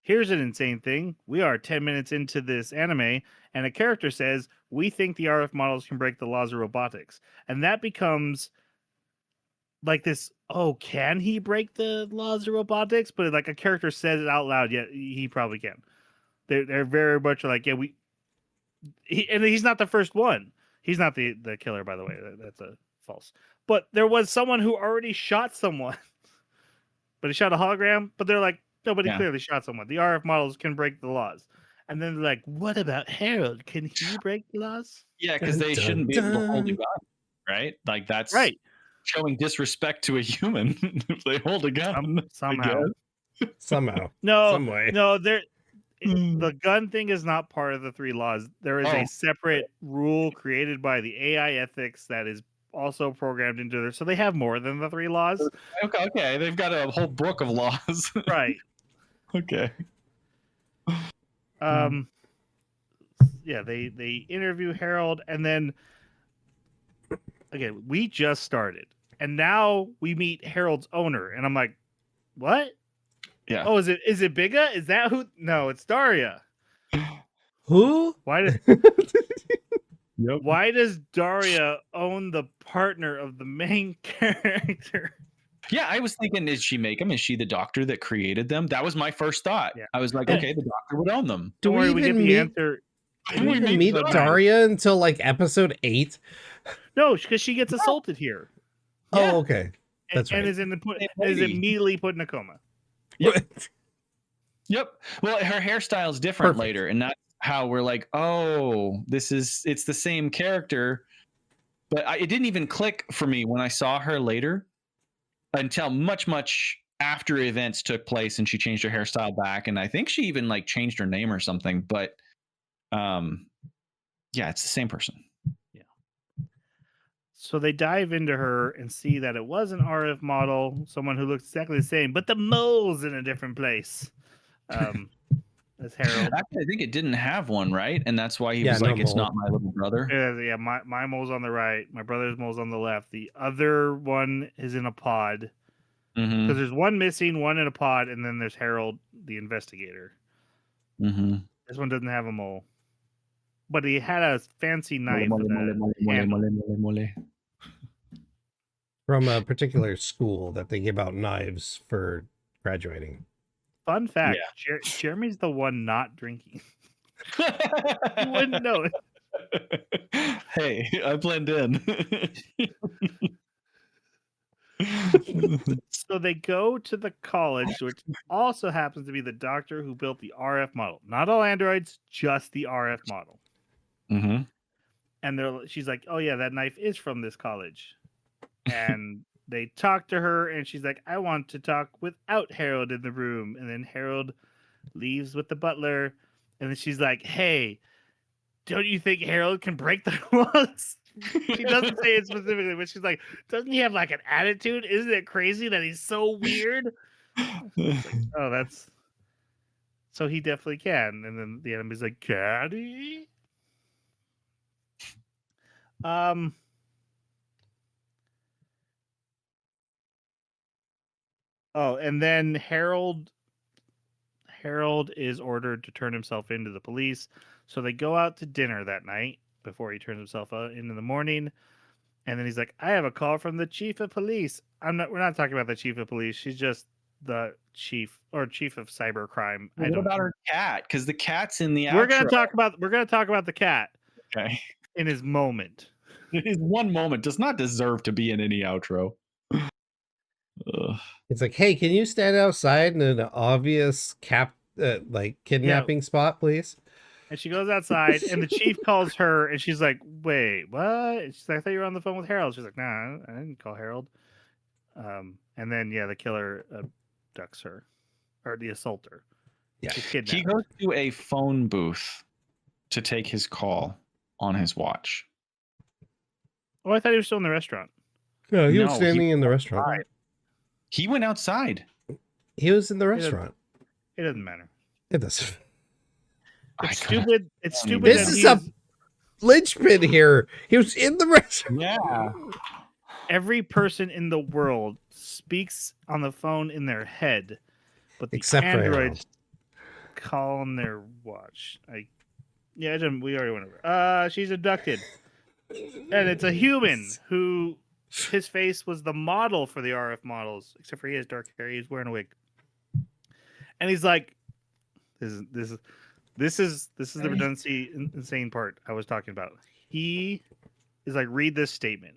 Here's an insane thing. We are 10 minutes into this anime, and a character says, we think the RF models can break the laws of robotics. And that becomes like this, oh, can he break the laws of robotics? But like a character says it out loud, yeah, he probably can. They're very much like, yeah, and he's not the first one. He's not the killer, by the way. That's a false. But there was someone who already shot someone. But he shot a hologram. But they're like, nobody clearly shot someone. The RF models can break the laws. And then they're like, what about Harold? Can he break the laws? Yeah, because they shouldn't be able to hold a gun, right? Like that's right. Showing disrespect to a human if they hold a gun. Somehow. Somehow. No, Some way. no, the gun thing is not part of the 3 laws. There is Oh. a separate rule created by the AI ethics that is also programmed into there. So they have more than the 3 laws. Okay, they've got a whole book of laws. Right. Okay. Yeah, they interview Harold, and then again, we just started. And now we meet Harold's owner, and I'm like, "What? Yeah. Oh, is it Bigga? Is that who? No, it's Daria. Who? Yep. Why does Daria own the partner of the main character?" Yeah, I was thinking, did she make them? Is she the doctor that created them? That was my first thought. Yeah. I was like, okay, the doctor would own them. Do Don't we worry, we get even the meet? answer. Do we even meet meet Daria. Daria until like episode 8? No, because she gets assaulted here. Yeah. Oh, okay. That's and right. is immediately put in a coma. Yep. Well, her hairstyle is different Perfect. later, and that's how we're like, oh, it's the same character. But it didn't even click for me when I saw her later until much after events took place and she changed her hairstyle back, and I think she even like changed her name or something. But yeah, it's the same person. So they dive into her and see that it was an RF model, someone who looks exactly the same, but the mole's in a different place. As Harold. Actually, I think it didn't have one, right? And that's why he Yeah, was no like, it's mole. not my little brother. Yeah, my mole's on the right, my brother's mole's on the left. The other one is in a pod. Mm-hmm. Because there's one missing, one in a pod, and then there's Harold, the investigator. Mm-hmm. This one doesn't have a mole. But he had a fancy knife. with a handle. From a particular school that they give out knives for graduating. Fun fact, Jeremy's the one not drinking. You wouldn't know it. Hey, I blend in. So they go to the college, which also happens to be the doctor who built the RF model. Not all androids, just the RF model. Mm-hmm. And she's like, "Oh yeah, that knife is from this college." And they talk to her, and she's like, "I want to talk without Harold in the room." And then Harold leaves with the butler, and then she's like, "Hey, don't you think Harold can break the laws?" She doesn't say it specifically, but she's like, "Doesn't he have like an attitude? Isn't it crazy that he's so weird?" Like, oh, that's so he definitely can. And then the enemy's like, "Caddy." Oh, and then Harold is ordered to turn himself into the police. So they go out to dinner that night before he turns himself in the morning. And then he's like, "I have a call from the chief of police." We're not talking about the chief of police. She's just the chief of cybercrime. What about her cat? Because the cat's in the outro. We're gonna talk about the cat. Okay. In his moment. His one moment does not deserve to be in any outro. It's like, hey, can you stand outside in an obvious kidnapping spot, please? And she goes outside, and the chief calls her, and she's like, "Wait, what?" And she's like, "I thought you were on the phone with Harold." She's like, "Nah, I didn't call Harold." And then the killer abducts her, or the assaulter. Yeah, he goes to a phone booth to take his call on his watch. Oh, I thought he was still in the restaurant. No, he was standing in the restaurant. He went outside. He was in the restaurant. It doesn't matter. It doesn't. It's stupid. It's stupid. This is a linchpin here. He was in the restaurant. Yeah. Every person in the world speaks on the phone in their head, but the Except androids call on their watch. We already went over. She's abducted, and it's a human who his face was the model for the RF models, except for he has dark hair. He's wearing a wig, and he's like, "This is the redundancy insane part I was talking about." He is like, "Read this statement."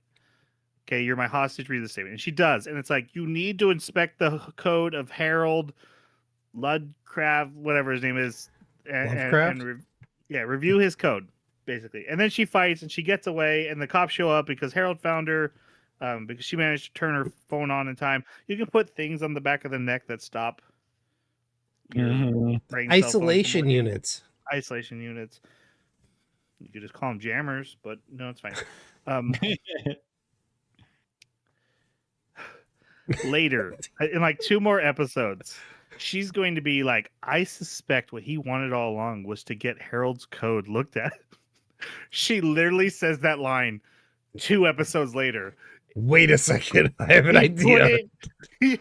Okay, you're my hostage. Read the statement, and she does, and it's like, you need to inspect the code of Harold Ludcraft, whatever his name is, and review his code basically. And then she fights, and she gets away, and the cops show up because Harold found her, because she managed to turn her phone on in time. You can put things on the back of the neck that stop your Mhm. brain cell phones from Isolation working. units. Isolation units. You could just call them jammers, but no, it's fine. Later, in like 2 more episodes, she's going to be like, I suspect what he wanted all along was to get Harold's code looked at. She literally says that line 2 episodes later. Wait a second. I have an He idea. he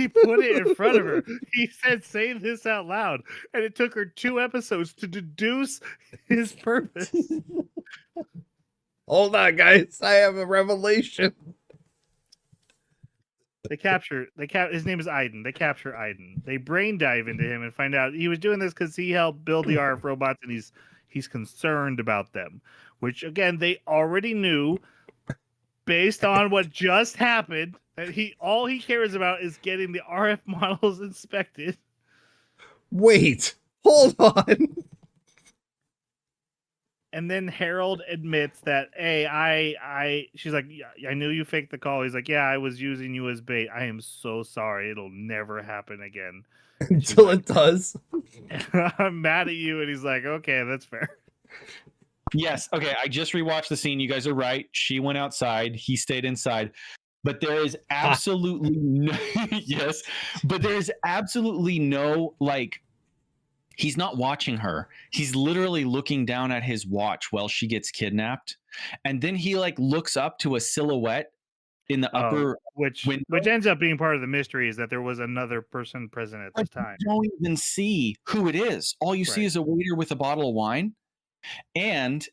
put it in front of her. He said, say this out loud. And it took her 2 episodes to deduce his purpose. Hold on, guys. I have a revelation. His name is Aiden. They capture Aiden. They brain dive into him and find out he was doing this because he helped build the RF robots and he's concerned about them. Which again, they already knew based on what just happened, that all he cares about is getting the RF models inspected. Wait. Hold on. And then Harold admits that, hey, she's like, yeah, I knew you faked the call. He's like, yeah, I was using you as bait. I am so sorry. It'll never happen again. Until like, it does. I'm mad at you. And he's like, okay, that's fair. Yes. Okay. I just rewatched the scene. You guys are right. She went outside. He stayed inside. But there is absolutely no, yes. But there is absolutely no, like, he's not watching her. He's literally looking down at his watch while she gets kidnapped. And then he like looks up to a silhouette in the upper which window. Which ends up being part of the mystery, is that there was another person present at this time. You don't even see who it is. All you see is a waiter with a bottle of wine. And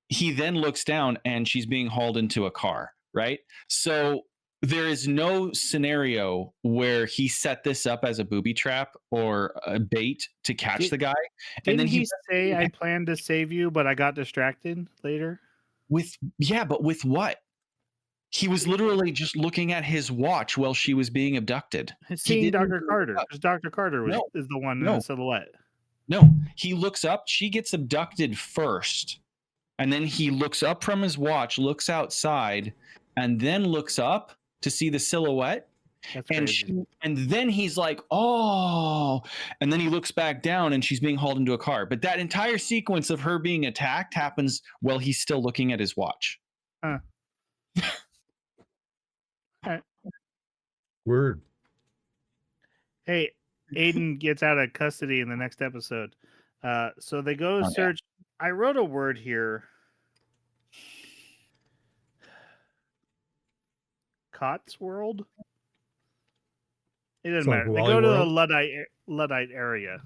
he then looks down and she's being hauled into a car, right? So there is no scenario where he set this up as a booby trap or a bait to catch the guy. And then he say, I planned to save you, but I got distracted later? But with what? He was literally just looking at his watch while she was being abducted. Seeing Dr. Carter, because Dr. Carter is the one in the silhouette. No, he looks up. She gets abducted first. And then he looks up from his watch, looks outside, and then looks up to see the silhouette. And then he's like, oh. And then he looks back down and she's being hauled into a car. But that entire sequence of her being attacked happens while he's still looking at his watch. All right. Word. Hey, Aiden gets out of custody in the next episode. So they go search. Yeah. I wrote a word here. Cott's World? It doesn't matter. They go to the Luddite area,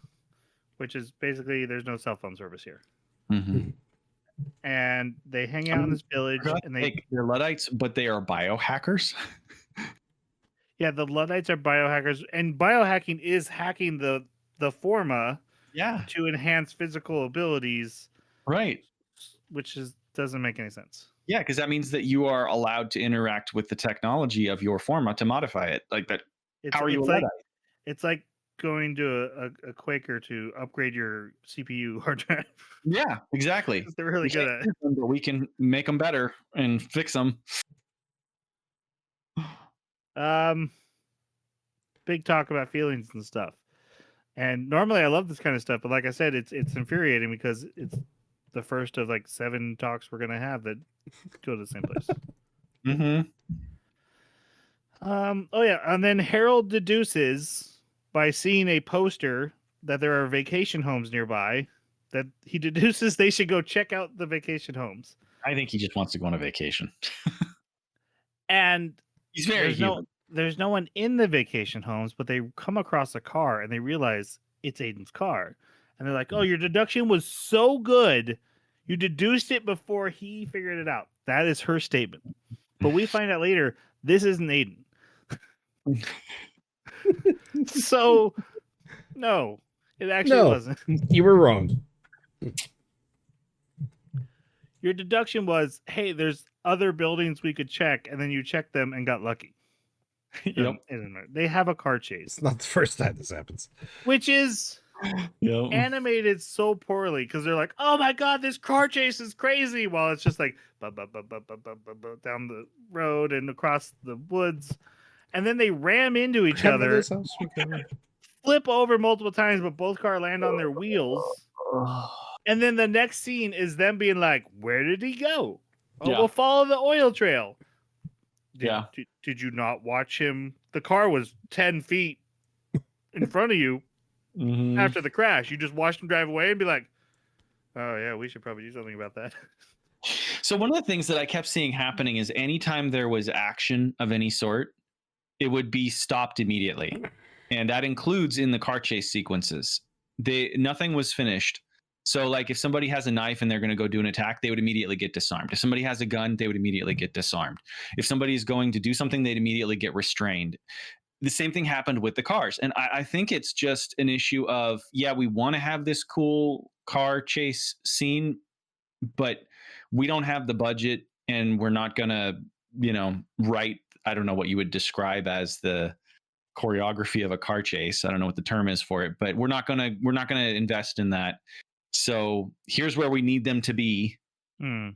which is basically there's no cell phone service here. Mm-hmm. And they hang out in this village. And they're Luddites, but they are biohackers. Yeah, the Luddites are biohackers, and biohacking is hacking the Forma to enhance physical abilities. Right. Which doesn't make any sense. Yeah, because that means that you are allowed to interact with the technology of your Forma to modify it. Like that. How are you allowed? It's like going to a Quaker to upgrade your CPU hard drive. Yeah, exactly. They're really good at it. But we can make them better and fix them. Big talk about feelings and stuff. And normally I love this kind of stuff, but like I said, it's infuriating because it's the first of like 7 talks we're gonna have that go to the same place. Mm-hmm. Oh yeah, and then Harold deduces by seeing a poster that there are vacation homes nearby, that he deduces they should go check out the vacation homes. I think he just wants to go on a vacation. And he's very human. There's no one in the vacation homes, but they come across a car and they realize it's Aiden's car. And they're like, oh, your deduction was so good. You deduced it before he figured it out. That is her statement. But we find out later, this isn't Aiden. So, no, it actually wasn't. You were wrong. Your deduction was, hey, there's other buildings we could check. And then you checked them and got lucky. Yep. They have a car chase. It's not the first time this happens. Which is animated so poorly because they're like, oh my god, this car chase is crazy, while it's just like down the road and across the woods, and then they ram into each other flip over multiple times, but both cars land on their wheels. And then the next scene is them being like, "Where did he go? Oh, Yeah. we'll follow the oil trail." Did you not watch him? The car was 10 feet in front of you after the crash. You just watched him drive away and be like, "Oh yeah, we should probably do something about that." So one of the things that I kept seeing happening is anytime there was action of any sort, it would be stopped immediately. And that includes in the car chase sequences. Nothing was finished. So like if somebody has a knife and they're going to go do an attack, they would immediately get disarmed. If somebody has a gun, they would immediately get disarmed. If somebody is going to do something, they'd immediately get restrained. The same thing happened with the cars. And I think it's just an issue of, yeah, we want to have this cool car chase scene, but we don't have the budget and we're not going to, write, I don't know what you would describe as the choreography of a car chase. I don't know what the term is for it, but we're not going to invest in that. So here's where we need them to be. And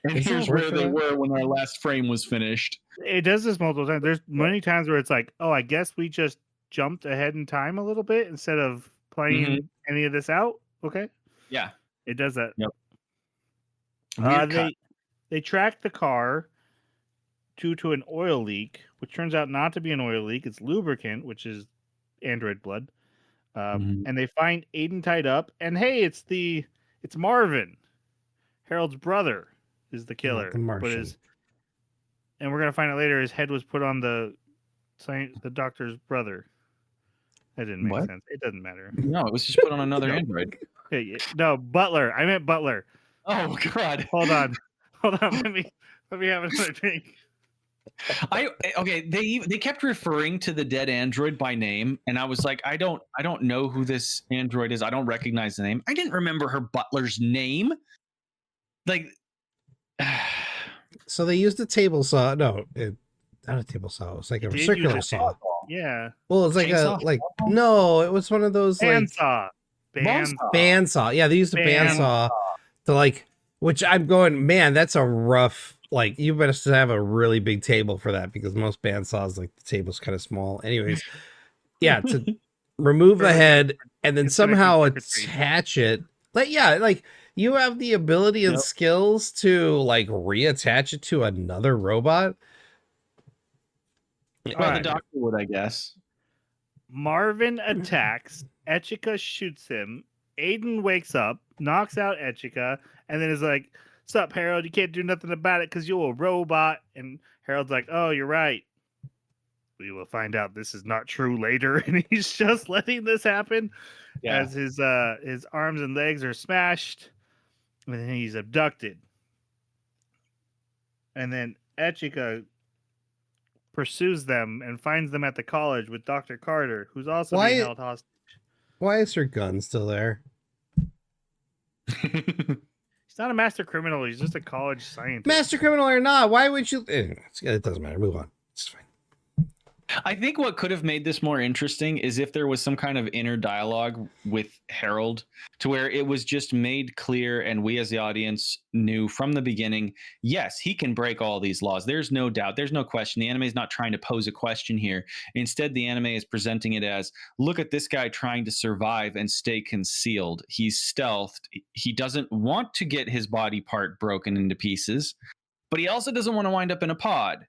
here's where they were when our last frame was finished. It does this multiple times. There's many times where it's like, oh, I guess we just jumped ahead in time a little bit instead of playing any of this out. Okay. Yeah. It does that. Yep. They track the car due to an oil leak, which turns out not to be an oil leak. It's lubricant, which is android blood. And they find Aiden tied up, and hey, it's Marvin, Harold's brother, is the killer. The Martian. And we're gonna find out later. His head was put on the doctor's brother. That didn't make sense. It doesn't matter. No, it was just put on another android. Hey, no, Butler. I meant Butler. Oh God. Hold on. Let me have another drink. They kept referring to the dead android by name, and I was like, I don't know who this android is. I don't recognize the name. I didn't remember her butler's name. Like, so they used a table saw. No, not a table saw. It was like a circular saw. Yeah. Well, it's like no, it was one of those bandsaw. Bandsaw. Yeah, they used a bandsaw to which I'm going, man, that's a rough. Like, you better have a really big table for that because most bandsaws, the table's kind of small. Anyways, yeah, to remove the head and then somehow attach it. You have the ability and skills to reattach it to another robot. Well, the doctor would, I guess. Marvin attacks. Echika shoots him. Aiden wakes up, knocks out Echika, and then is like, "Sup, Harold? You can't do nothing about it because you're a robot." And Harold's like, "Oh, you're right. We will find out this is not true later." And he's just letting this happen as his arms and legs are smashed, and then he's abducted. And then Echika pursues them and finds them at the college with Dr. Carter, who's also being held hostage. Why is her gun still there? He's not a master criminal. He's just a college scientist. Master criminal or not, why would you? It doesn't matter. Move on. It's fine. I think what could have made this more interesting is if there was some kind of inner dialogue with Harold to where it was just made clear and we as the audience knew from the beginning, yes, he can break all these laws. There's no doubt. There's no question. The anime is not trying to pose a question here. Instead, the anime is presenting it as, look at this guy trying to survive and stay concealed. He's stealthed. He doesn't want to get his body part broken into pieces, but he also doesn't want to wind up in a pod.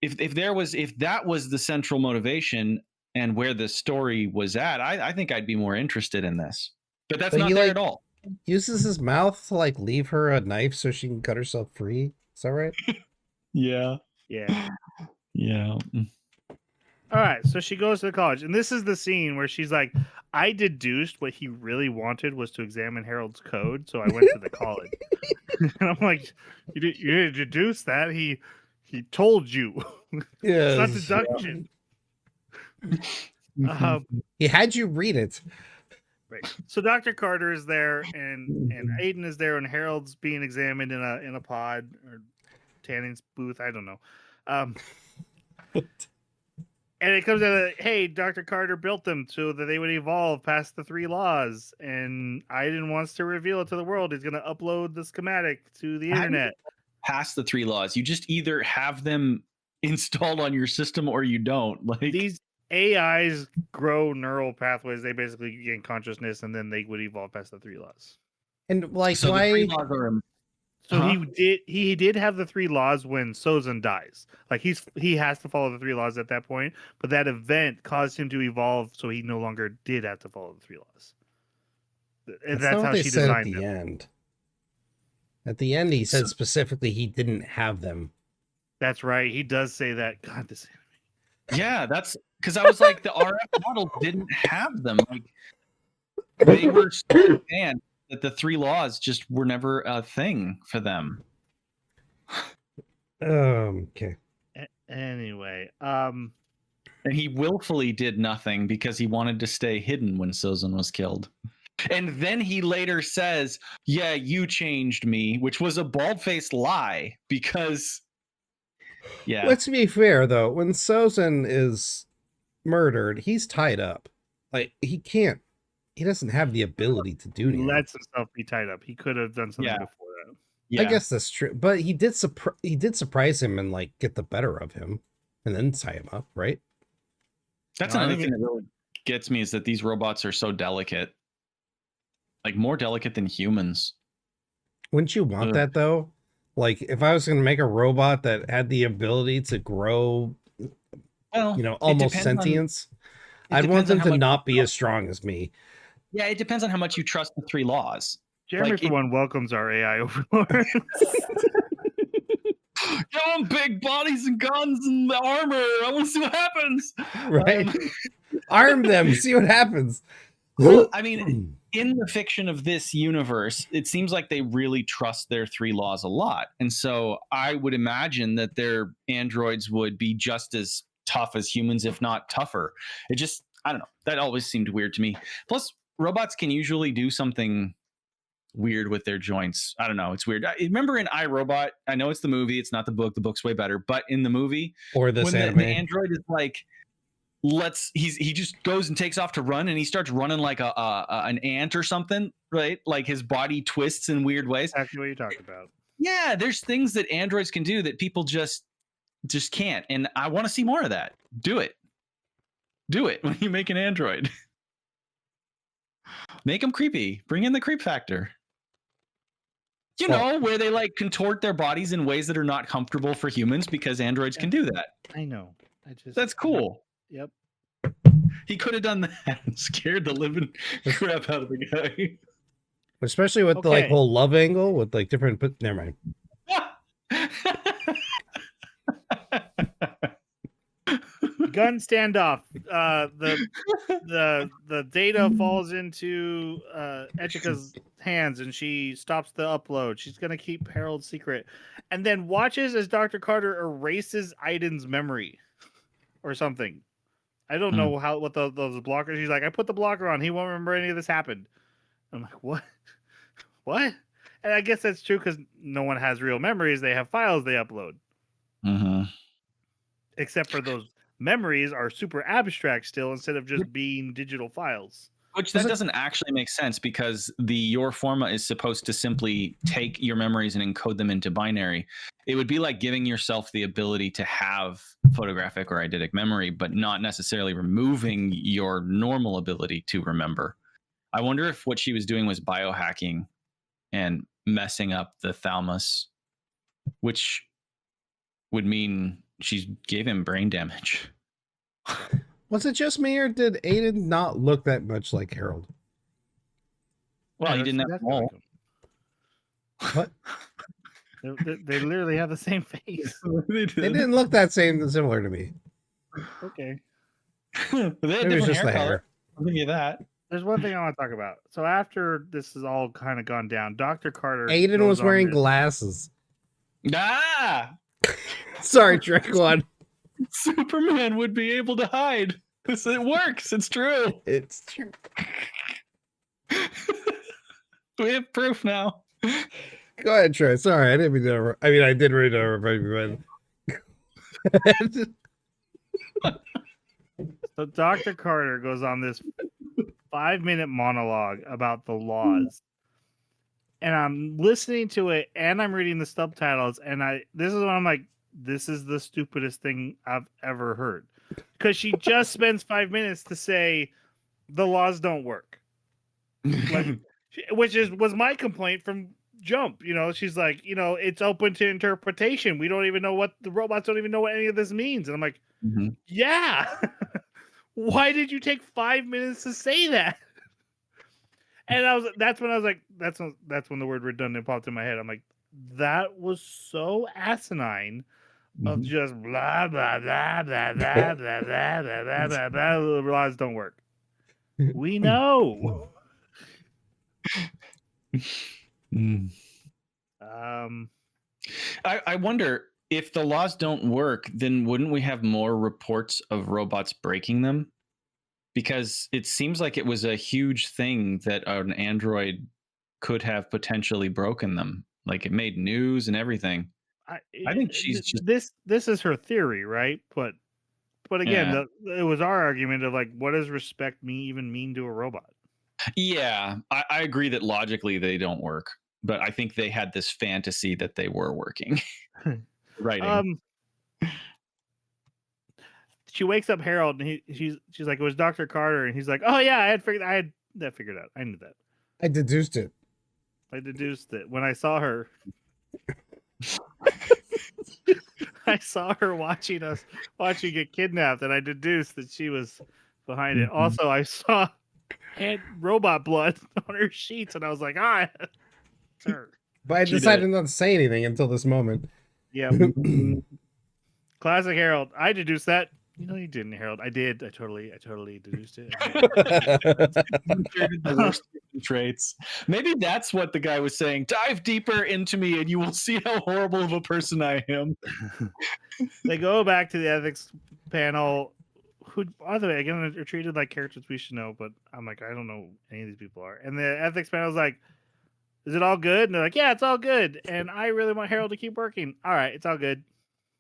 If that was the central motivation and where the story was at, I think I'd be more interested in this. But that's not there at all. Uses his mouth to leave her a knife so she can cut herself free. Is that right? Yeah. All right, so she goes to the college, and this is the scene where she's like, "I deduced what he really wanted was to examine Harold's code, so I went to the college." And I'm like, "You didn't deduce that. He told you." Yeah, it's not deduction. He had you read it. Right. So Dr. Carter is there, and Aiden is there, and Harold's being examined in a pod or Tanning's booth. I don't know. And it comes out of, hey, Dr. Carter built them so that they would evolve past the 3 laws, and Aiden wants to reveal it to the world. He's going to upload the schematic to the internet. Past the 3 laws, you just either have them installed on your system or you don't. AIs grow neural pathways. They basically gain consciousness, and then they would evolve past the 3 laws. And like, So the 3 why? laws are. So Huh? he did have the 3 laws when Sozin dies. Like he has to follow the 3 laws at that point, but that event caused him to evolve, so he no longer did have to follow the 3 laws. That's That's not what how they she said at designed the them. end. At the end, he So- said specifically he didn't have them. That's right. He does say that. God, this Yeah, that's because I was like, the RF model didn't have them. Like they were so banned that the 3 laws just were never a thing for them. Okay. Anyway, And he willfully did nothing because he wanted to stay hidden when Sozin was killed. And then he later says, "Yeah, you changed me," which was a bald-faced lie because yeah. Let's be fair though. When Sozin is murdered, he's tied up. Like he can't. He doesn't have the ability to do he anything. lets himself be tied up. He could have done something Yeah. before that. Yeah. I guess that's true. But he did surprise him and like get the better of him, and then tie him up, right? That's No, I another think thing that really gets me is that these robots are so delicate. Like more delicate than humans. Wouldn't you want Ugh. that though? Like if I was going to make a robot that had the ability to grow, Well, you know, it almost depends on- sentience, it I'd want depends on them how to much not you be as trust- strong as me. Yeah, it depends on how much you trust the 3 laws. Jeremy, Like, for one, welcomes our AI overlords. Give them big bodies and guns and the armor. I want to see what happens. Right. Arm them, see what happens. Well, I mean, in the fiction of this universe, it seems like they really trust their 3 laws a lot. And so I would imagine that their androids would be just as tough as humans, if not tougher. It just, I don't know. That always seemed weird to me. Plus, robots can usually do something weird with their joints. I don't know. It's weird. Remember in iRobot? I know it's the movie. It's not the book. The book's way better. But in the movie, Or this when anime. the android is like, he just goes and takes off to run, and he starts running like an ant or something, right? Like his body twists in weird ways. Exactly what you're talking about. Yeah, there's things that androids can do that people just can't, and I want to see more of that. Do it when you make an android. Make them creepy. Bring in the creep factor. You know, where they like contort their bodies in ways that are not comfortable for humans because androids can do that. I know. That's cool. Yep. He could have done that and scared the living crap out of the guy. Especially with the like Okay. whole love angle with like different, but never mind. Gun standoff. The data falls into Echika's hands, and she stops the upload. She's gonna keep Harold's secret, and then watches as Dr. Carter erases Aiden's memory, or something. I don't know what those blockers. He's like, I put the blocker on. He won't remember any of this happened. I'm like, what? What? And I guess that's true because no one has real memories. They have files they upload. Mm-hmm. Except for those memories are super abstract still instead of just being digital files. Which that doesn't actually make sense because the Your Forma is supposed to simply take your memories and encode them into binary. It would be like giving yourself the ability to have photographic or eidetic memory, but not necessarily removing your normal ability to remember. I wonder if what she was doing was biohacking and messing up the thalamus, which would mean she gave him brain damage. Was it just me or did Aiden not look that much like Harold? Well, he Yeah, didn't have that's a mole. What? They literally have the same face. They didn't look that similar to me. Okay. They had Maybe it was different just hair the color. hair. I'll give you that. There's one thing I want to talk about. So after this has all kind of gone down, Dr. Carter. Aiden goes was on wearing this- glasses. Ah! Sorry, Trick One. Superman would be able to hide. It works. It's true. It's true. We have proof now. Go ahead, Troy. Sorry, I didn't mean to. I mean, I did read over, but So Dr. Carter goes on this 5-minute monologue about the laws. And I'm listening to it and I'm reading the subtitles, and this is when I'm like, this is the stupidest thing I've ever heard. because she just spends 5 minutes to say the laws don't work, like, which was my complaint from jump. She's like, it's open to interpretation. We don't even know what the robots don't even know what any of this means. And I'm like, yeah. Why did you take 5 minutes to say that? And that's when I was like, that's when the word redundant popped in my head. I'm like, that was so asinine of just blah blah blah blah blah blah blah blah blah blah blah. The laws don't work. We know. I wonder if the laws don't work, then wouldn't we have more reports of robots breaking them? Because it seems like it was a huge thing that an android could have potentially broken them. Like it made news and everything. I think she's just this is her theory, right? But again, it was our argument of like, what does respect even mean to a robot? Yeah, I agree that logically they don't work, but I think they had this fantasy that they were working. Writing. She wakes up Harold and she's like, it was Dr. Carter, and he's like, oh yeah, I had that figured out. I knew that. I deduced it. When I saw her. I saw her watching get kidnapped, and I deduced that she was behind it. Also, I saw robot blood on her sheets, and I was like, it's her. But I decided not to say anything until this moment. Yeah. Classic Harold. I deduced that. You didn't, Harold. I did. I totally deduced it. The worst traits. Maybe that's what the guy was saying. Dive deeper into me, and you will see how horrible of a person I am. They go back to the ethics panel. Who, by the way, again, are treated like characters we should know, but I'm like, I don't know who any of these people are. And the ethics panel's like, is it all good? And they're like, yeah, it's all good. And I really want Harold to keep working. All right, it's all good.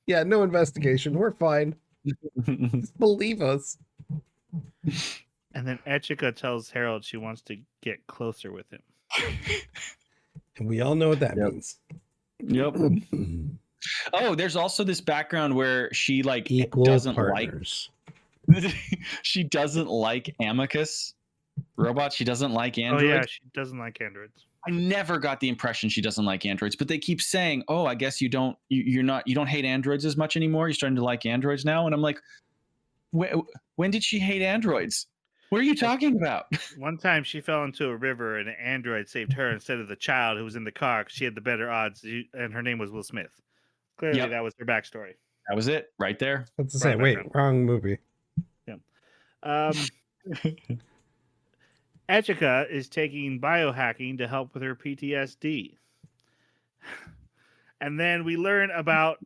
Yeah, no investigation. We're fine. Just believe us. And then Echika tells Harold she wants to get closer with him. And we all know what that means. Yep. Oh, there's also this background where she like equal doesn't partners. She doesn't like Amicus robots. She doesn't like androids. Oh yeah, she doesn't like androids. I never got the impression she doesn't like androids, but they keep saying, "Oh, I guess you don't hate androids as much anymore. You're starting to like androids now." And I'm like, when did she hate androids? What are you talking about? One time she fell into a river and an android saved her instead of the child who was in the car because she had the better odds, and her name was Will Smith. Clearly, that was her backstory. That was it right there. What's to say? Wait, wrong movie. Yeah. Echika is taking biohacking to help with her PTSD. And then we learn about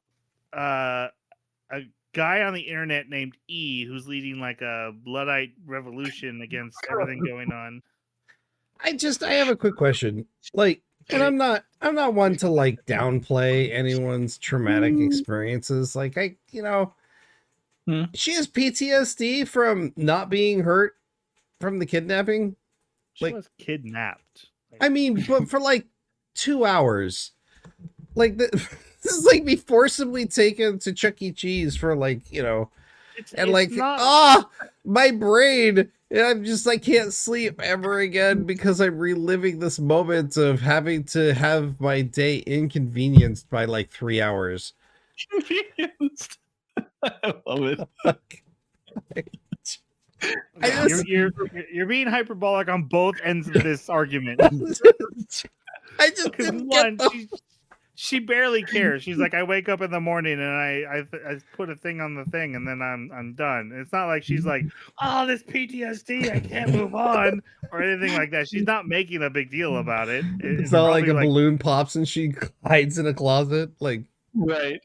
a guy on the internet named E who's leading like a Luddite revolution against everything going on. I have a quick question. Like, and I'm not one to like downplay anyone's traumatic experiences. Like she has PTSD from not being hurt from the kidnapping. She was kidnapped. I mean, but for like 2 hours. Like this is like me forcibly taken to Chuck E. Cheese for like, my brain. And I'm just like can't sleep ever again because I'm reliving this moment of having to have my day inconvenienced by like 3 hours. Inconvenienced. I love it. You're being hyperbolic on both ends of this argument. I just didn't she barely cares. She's like, I wake up in the morning and I put a thing on the thing and then I'm done. It's not like she's like, oh, this PTSD, I can't move on or anything like that. She's not making a big deal about it. It's not like a balloon pops and she hides in a closet, like right.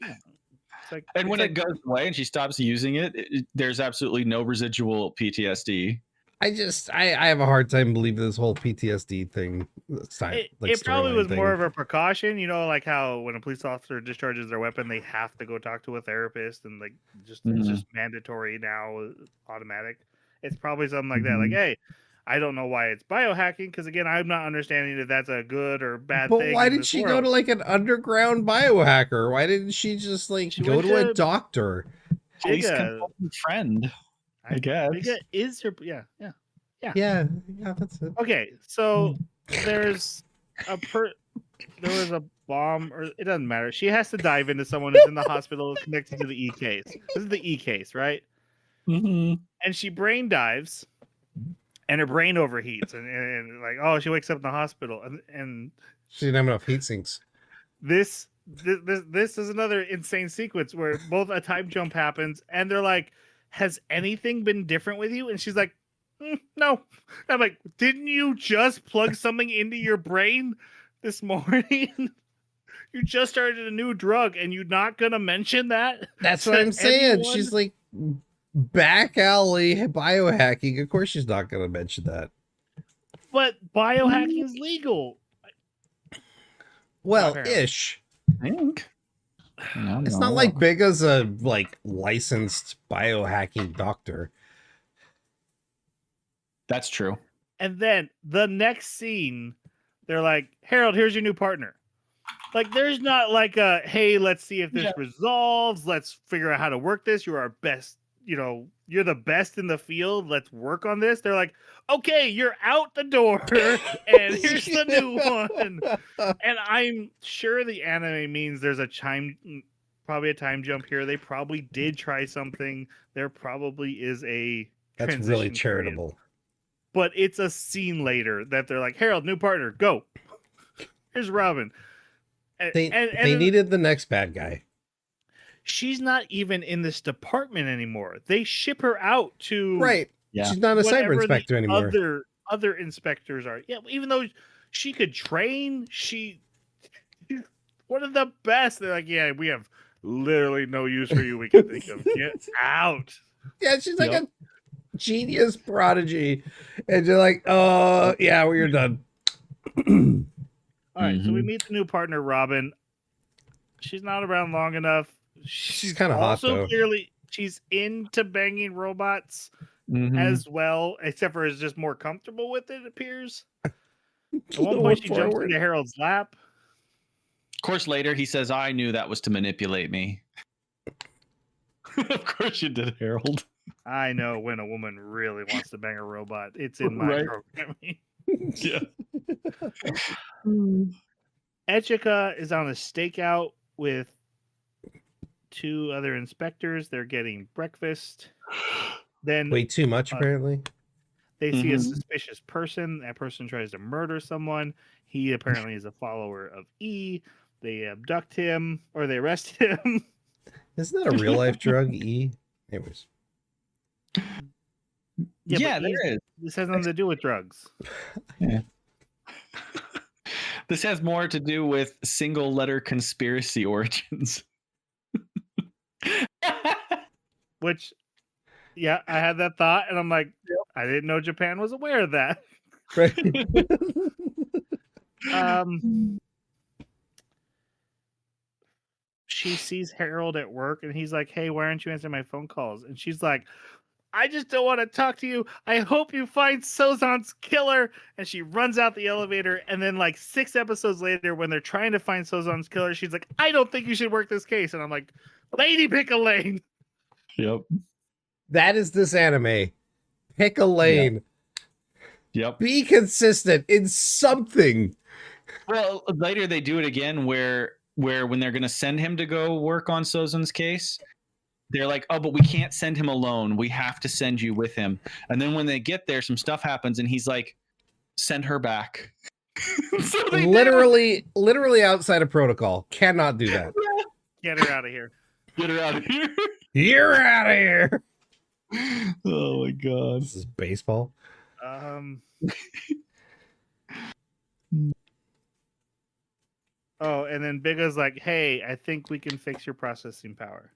And when it goes away and she stops using it, there's absolutely no residual PTSD. I have a hard time believing this whole PTSD thing. It probably was more of a precaution, like how when a police officer discharges their weapon, they have to go talk to a therapist and like it's just mandatory now, automatic. It's probably something like that. Like, hey, I don't know why it's biohacking because again, I'm not understanding if that's a good or bad thing. But why did she go to like an underground biohacker? Why didn't she just like go to a doctor? Police Biga, consultant friend, I guess. Biga is her. Yeah. Yeah, that's it. Okay, so there's there was a bomb, or it doesn't matter. She has to dive into someone who's in the hospital connected to the E case. This is the E case, right? Mm-hmm. And she brain dives, and her brain overheats, and like, oh, she wakes up in the hospital, and She didn't have enough heat sinks. this is another insane sequence where both a time jump happens, and they're like, has anything been different with you? And she's like, no. I'm like, didn't you just plug something into your brain this morning? You just started a new drug, and you're not gonna mention that? That's to what I'm saying. anyone? She's like back alley biohacking. Of course, she's not going to mention that. But biohacking is legal. Well, Apparently. ish. I think. No, It's no. not like Biga's a like licensed biohacking doctor. That's true. And then the next scene, they're like, Harold, here's your new partner. Like, there's not like a, hey, let's see if this resolves. Let's figure out how to work this. You're our best, you're the best in the field. Let's work on this. They're like, okay, you're out the door, and here's the new one. And I'm sure the anime means there's probably a time jump here. They probably did try something. There probably is a That's transition really period. charitable. But it's a scene later that they're like, Harold, new partner, go. Here's Robin. They And needed the next bad guy. she's not even in this department anymore. They ship her out to Right. Yeah. She's not a cyber whatever the inspector anymore. Other inspectors are. Yeah, even though she could train, she's one of the best. They're like, yeah, we have literally no use for you. We can think of. Get out. Yeah, she's like Yep. a genius prodigy. And you're like, oh, yeah, well, you're done. All right, so we Mhm. meet the new partner, Robin. She's not around long enough. She's kinda hot, also though. clearly she's into banging robots Mhm. as well, except for is just more comfortable with it. Appears. At one Going point, she jumps forward. into Harold's lap. Of course, later he says, I knew that was to manipulate me. Of course you did, Harold. I know when a woman really wants to bang a robot. It's in my Right. programming. Yeah. Echika is on a stakeout with two other inspectors. They're getting breakfast. Then Way too much, apparently. they see a Mhm. suspicious person. That person tries to murder someone. He apparently is a follower of E. They abduct him, or they arrest him. Isn't that a real life drug, E? Anyways. Yeah, but there E's- is. This has nothing to do with drugs. This has more to do with single letter conspiracy origins. Which, yeah, I had that thought, and I'm like, I didn't know Japan was aware of that. Right. She sees Harold at work, and he's like, hey, why aren't you answering my phone calls? And she's like, I just don't want to talk to you. I hope you find Sozon's killer. And she runs out the elevator. And then, like 6 episodes later, when they're trying to find Sozon's killer, she's like, I don't think you should work this case. And I'm like, lady, pick a lane. Yep. That is this anime. Pick a lane. Yep. Be consistent in something. Well, later they do it again where when they're going to send him to go work on Sozon's case, they're like, oh, but we can't send him alone. We have to send you with him. And then when they get there, some stuff happens, and he's like, send her back. So they do. Literally outside of protocol. Cannot do that. Get her out of here. Get her out of here. You're out of here. Oh my god. This is baseball. Oh, and then Biga's like, hey, I think we can fix your processing power.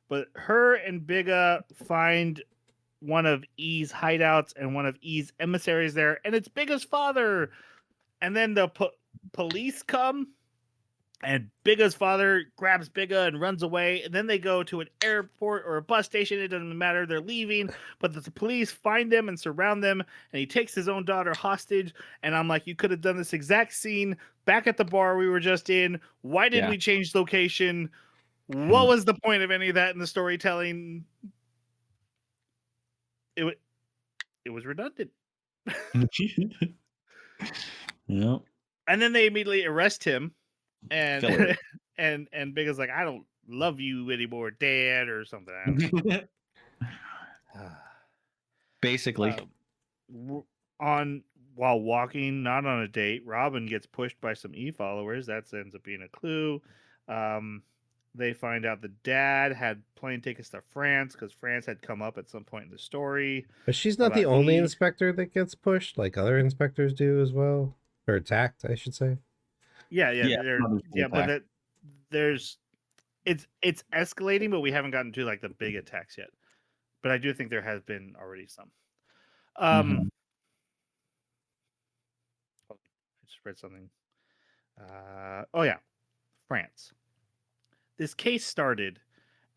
But her and Biga find one of E's hideouts and one of E's emissaries there, and it's Biga's father. And then the police come, and Biga's father grabs Biga and runs away. And then they go to an airport or a bus station. It doesn't matter. They're leaving. But the police find them and surround them. And he takes his own daughter hostage. And I'm like, you could have done this exact scene back at the bar we were just in. Why did we change location? What was the point of any of that in the storytelling? It was redundant. Yep. And then they immediately arrest him, and Filler. and Big is like, I don't love you anymore, Dad, or something. I don't know. Basically. On while walking, not on a date, Robin gets pushed by some followers. That ends up being a clue. They find out the dad had plane tickets to France because France had come up at some point in the story. But she's not the about only E. inspector that gets pushed, like other inspectors do as well. Or attacked, I should say. Yeah, others will but attack. there's it's escalating, but we haven't gotten to like the big attacks yet. But I do think there has been already some. Mhm. I just read something. Oh yeah, France. This case started,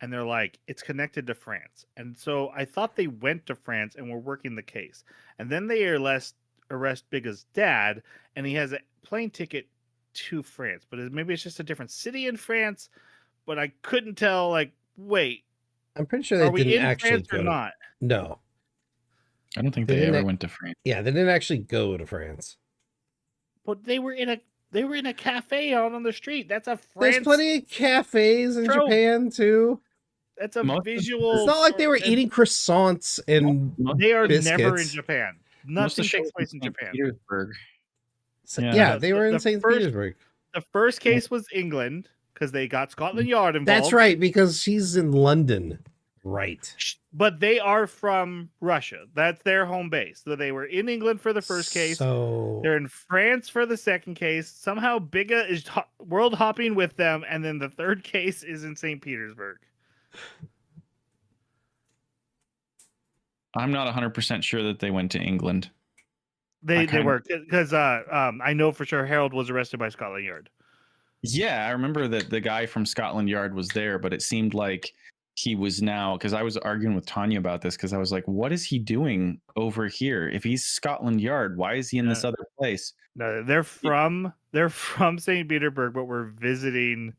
and they're like, it's connected to France, and so I thought they went to France and were working the case, and then they arrest Bigga's dad, and he has a plane ticket to France, but maybe it's just a different city in France. But I couldn't tell. Like, wait, I'm pretty sure are they we didn't in actually France or go to. not? No, I don't think They they didn't ever ac- went to France. yeah, they didn't actually go to France. But they were in a cafe out on the street. That's a There's France plenty of cafes in trope. Japan too. That's a Most of- visual. It's not like they were that's- eating croissants and They are never in biscuits. Japan. Most of Nothing the show takes was place in St. Japan. Petersburg. Yeah, The- they were in the St. first- Petersburg. The first case was England because they got Scotland Yard involved. That's right, because she's in London. Right. But they are from Russia. That's their home base. So they were in England for the first case. So They're in France for the second case. Somehow Bigga is world hopping with them, and then the third case is in St. Petersburg. I'm not 100% sure that they went to England. They were because I know for sure Harold was arrested by Scotland Yard. Yeah, I remember that the guy from Scotland Yard was there, but it seemed like he was now, because I was arguing with Tanya about this, because I was like, what is he doing over here? If he's Scotland Yard, why is he in this other place? No, they're from St. Petersburg, but we're visiting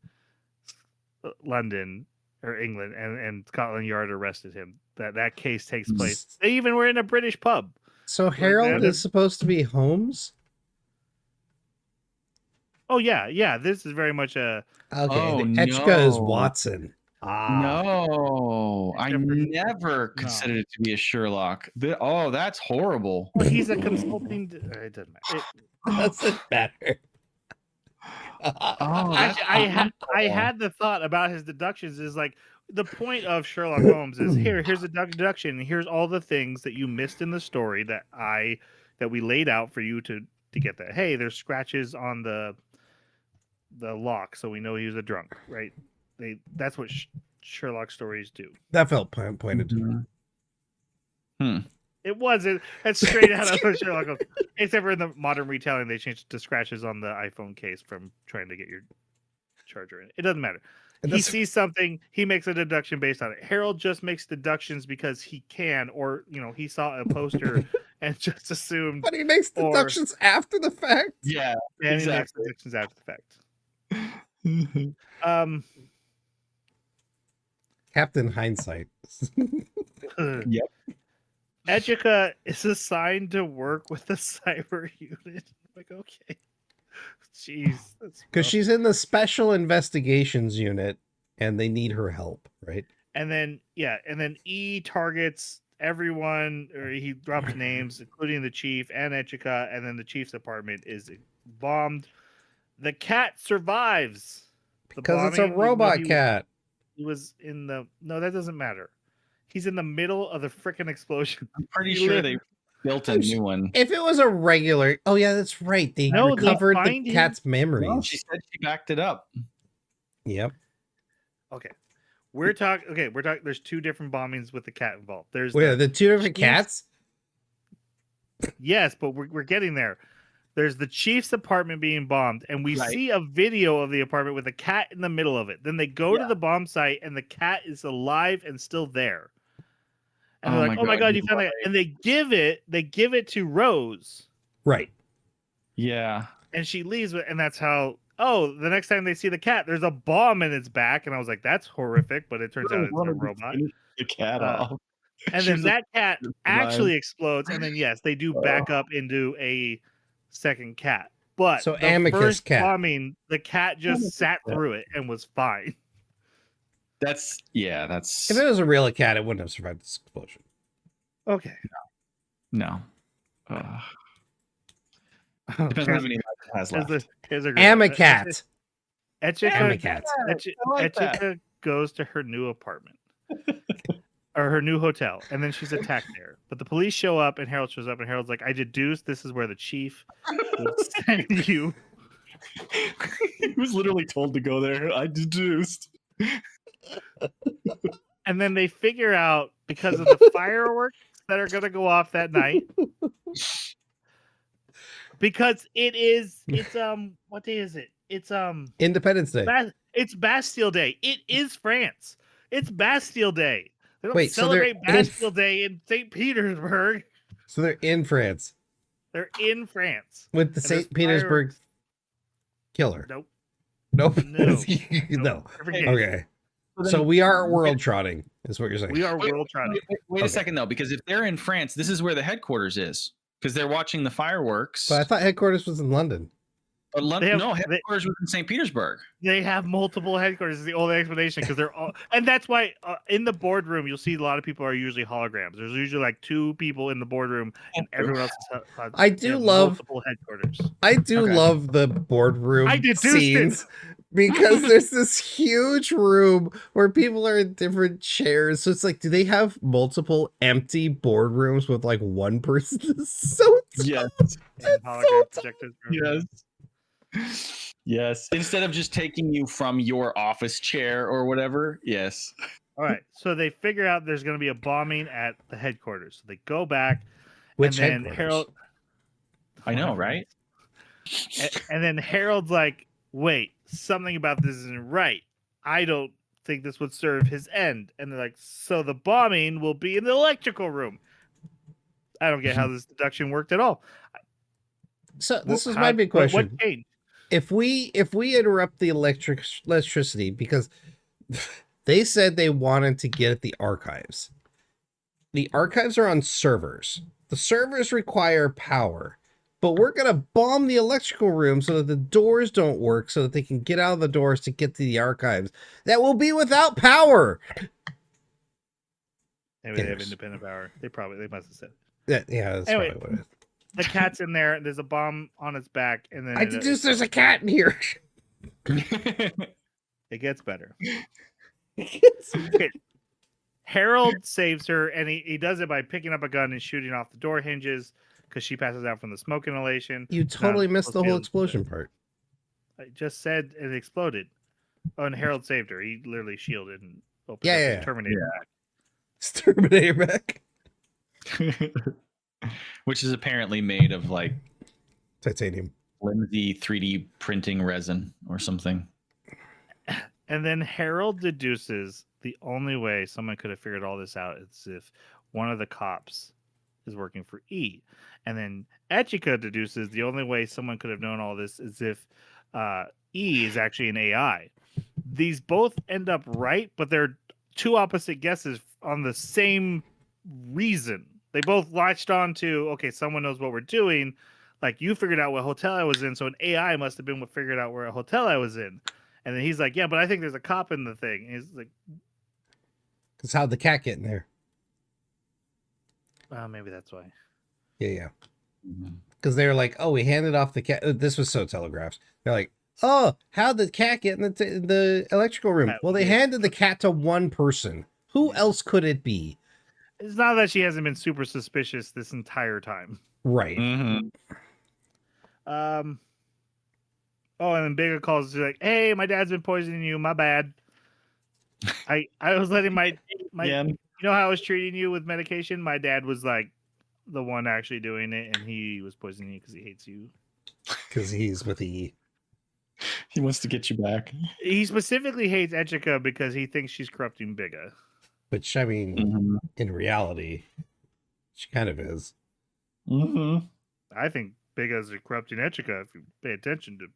London or England, and Scotland Yard arrested him. That case takes place. They even were in a British pub. So Harold is supposed to be Holmes? Oh yeah. This is very much a Okay, Etchka is Watson. No, I Except for- never considered it to be a Sherlock. That's horrible. Well, he's a consulting. It doesn't matter. Doesn't matter. I had the thought about his deductions. Is like the point of Sherlock Holmes is here's a deduction. Here's all the things that you missed in the story that we laid out for you to get that. Hey, there's scratches on the lock, so we know he was a drunk, right? That's what Sherlock stories do. That felt pointed to me. It wasn't. That's straight out of Sherlock Holmes. Except for in the modern retelling, they changed it to scratches on the iPhone case from trying to get your charger in. It doesn't matter. He sees something, he makes a deduction based on it. Harold just makes deductions because he can, or he saw a poster and just assumed. But he makes deductions after the fact. Yeah, And exactly. he makes deductions after the fact. Captain Hindsight. Yep. Ejika is assigned to work with the cyber unit. Like, okay. Jeez. Because she's in the special investigations unit and they need her help, right? And then E targets everyone, or he drops names, including the chief and Ejika, and then the chief's apartment is bombed. The cat survives. Because it's a robot cat. He was in the... No, that doesn't matter. He's in the middle of the freaking explosion. I'm pretty sure they built a new one. If it was a regular... Oh, yeah, that's right. They recovered the cat's memories. No, she said she backed it up. Yep. Okay. We're talking... There's two different bombings with the cat involved. There's the two different cats? Yes, but we're getting there. There's the chief's apartment being bombed, and we see a video of the apartment with a cat in the middle of it. Then they go to the bomb site, and the cat is alive and still there. And they're like, "Oh my god, you found that!" And they give it to Rose. Right. Yeah. And she leaves, and that's how oh, the next time they see the cat, there's a bomb in its back, and I was like, that's horrific, but it turns out it's a robot. The cat Uh, off. And She then was a- that cat survive. actually explodes, and then yes, they do back up into a second cat. But So the Amicus first cat. bombing, the cat just Amicus sat cat. through it and was fine. That's If it was a real cat, it wouldn't have survived this explosion. Okay. no. Depends on how many lives it has left. Here's a girl. Amicat. Echika Amicat. Echika goes to her new apartment. Or her new hotel, and then she's attacked there. But the police show up, and Harold shows up, and Harold's like, I deduced this is where the chief would send you. He was literally told to go there. I deduced. And then they figure out, because of the fireworks that are going to go off that night, because it's what day is it? It's Independence Day. it's Bastille Day. It is France. It's Bastille Day. They don't Wait, so they're celebrate Bastille Day in St. Petersburg. So they're in France They're in France. with the And there's St. Petersburg fireworks. killer. Nope. Nope. No. No. Forget it. Okay. So we are world trotting, is what you're saying. We are world trying. Wait Okay. a second though, because if they're in France, this is where the headquarters is. Because they're watching the fireworks. But I thought headquarters was in London. But They have- no, headquarters was in St. Petersburg. They have multiple headquarters. Is the only explanation, because they're all, and that's why in the boardroom you'll see a lot of people are usually holograms. There's usually like 2 people in the boardroom, and everyone else is. I do love- multiple headquarters. I do Okay. love the boardroom I deduced scenes because there's this huge room where people are in different chairs. So it's like, do they have multiple empty boardrooms with like one person? So Yes. And That's hologram so projectors. Yes. Yes. Instead of just taking you from your office chair or whatever. Yes. All right, so they figure out there's going to be a bombing at the headquarters. So they go back, which and then headquarters? Harold. I know, right? And then Harold's like, wait, something about this isn't right. I don't think this would serve his end. And they're like, so the bombing will be in the electrical room. I don't get how this deduction worked at all. So this is How- my big what question. changed? If we interrupt the electricity because they said they wanted to get at the archives. The archives are on servers. The servers require power. But we're going to bomb the electrical room so that the doors don't work so that they can get out of the doors to get to the archives. That will be without power. Maybe they have Yes. independent power. They must have said. Yeah, that's Anyway, probably what it is. The cat's in there. There's a bomb on its back, and then I deduce there's a cat in here. it gets better. Harold saves her, and he does it by picking up a gun and shooting off the door hinges because she passes out from the smoke inhalation. You totally Not missed the supposed to whole be explosion part. I just said it exploded. Oh, and Harold saved her. He literally shielded and opened Yeah, up yeah, his yeah. Terminator back. Exterminator back. Which is apparently made of like Titanium. flimsy 3D printing resin or something. And then Harold deduces the only way someone could have figured all this out is if one of the cops is working for E. And then Echika deduces the only way someone could have known all this is if E is actually an AI. These both end up right, but they're 2 opposite guesses on the same reason. They both latched on to, okay, someone knows what we're doing. Like, you figured out what hotel I was in, so an AI must have been what figured out where a hotel I was in. And then he's like, yeah, but I think there's a cop in the thing. And he's like, Because how'd the cat get in there? maybe that's why. Yeah. Because they were like, oh, we handed off the cat. This was so telegraphed. They're like, oh, how'd the cat get in the electrical room? That Well, they was- handed the cat to one person. Who else could it be? It's not that she hasn't been super suspicious this entire time. Right. Mm-hmm. Oh, and then Bigger calls. She's like, hey, my dad's been poisoning you. My bad. I was letting my Yeah. you know how I was treating you with medication? My dad was like the one actually doing it, and he was poisoning you because he hates you. Because he's with E. He wants to get you back. He specifically hates Echika because he thinks she's corrupting Bigga. Which, I mean, Mm-hmm. in reality, she kind of is. Mm-hmm. I think Bigga's corrupting Echika if you pay attention to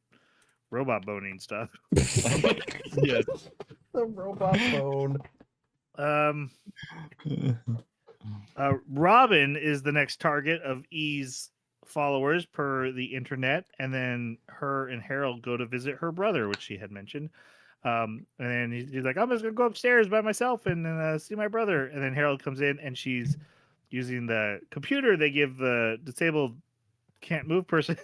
robot boning stuff. Yes. The robot phone. Robin is the next target of E's followers per the internet, and then her and Harold go to visit her brother, which she had mentioned. And then he's like, I'm just gonna go upstairs by myself and see my brother. And then Harold comes in, and she's using the computer they give the disabled can't move person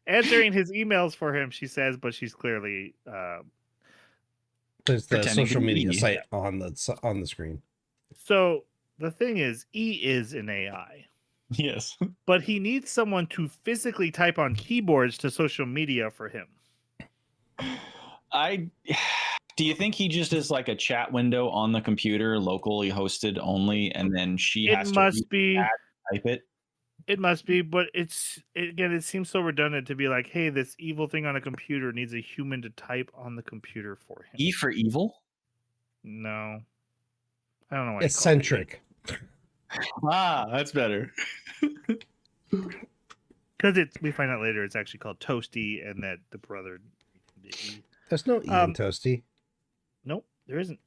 answering his emails for him. She says, but she's clearly There's the Pretending to social be media E. site on the screen. so. The thing is, E is an AI. Yes. But he needs someone to physically type on keyboards to social media for him. Do you think he just is like a chat window on the computer, locally hosted only, and then she has to type it? It must be, but it seems so redundant to be like, hey, this evil thing on a computer needs a human to type on the computer for him. E for evil? No. I don't know what Eccentric. That's better. Because we find out later it's actually called Toasty, and that the brother. There's no E in Toasty. Nope, there isn't.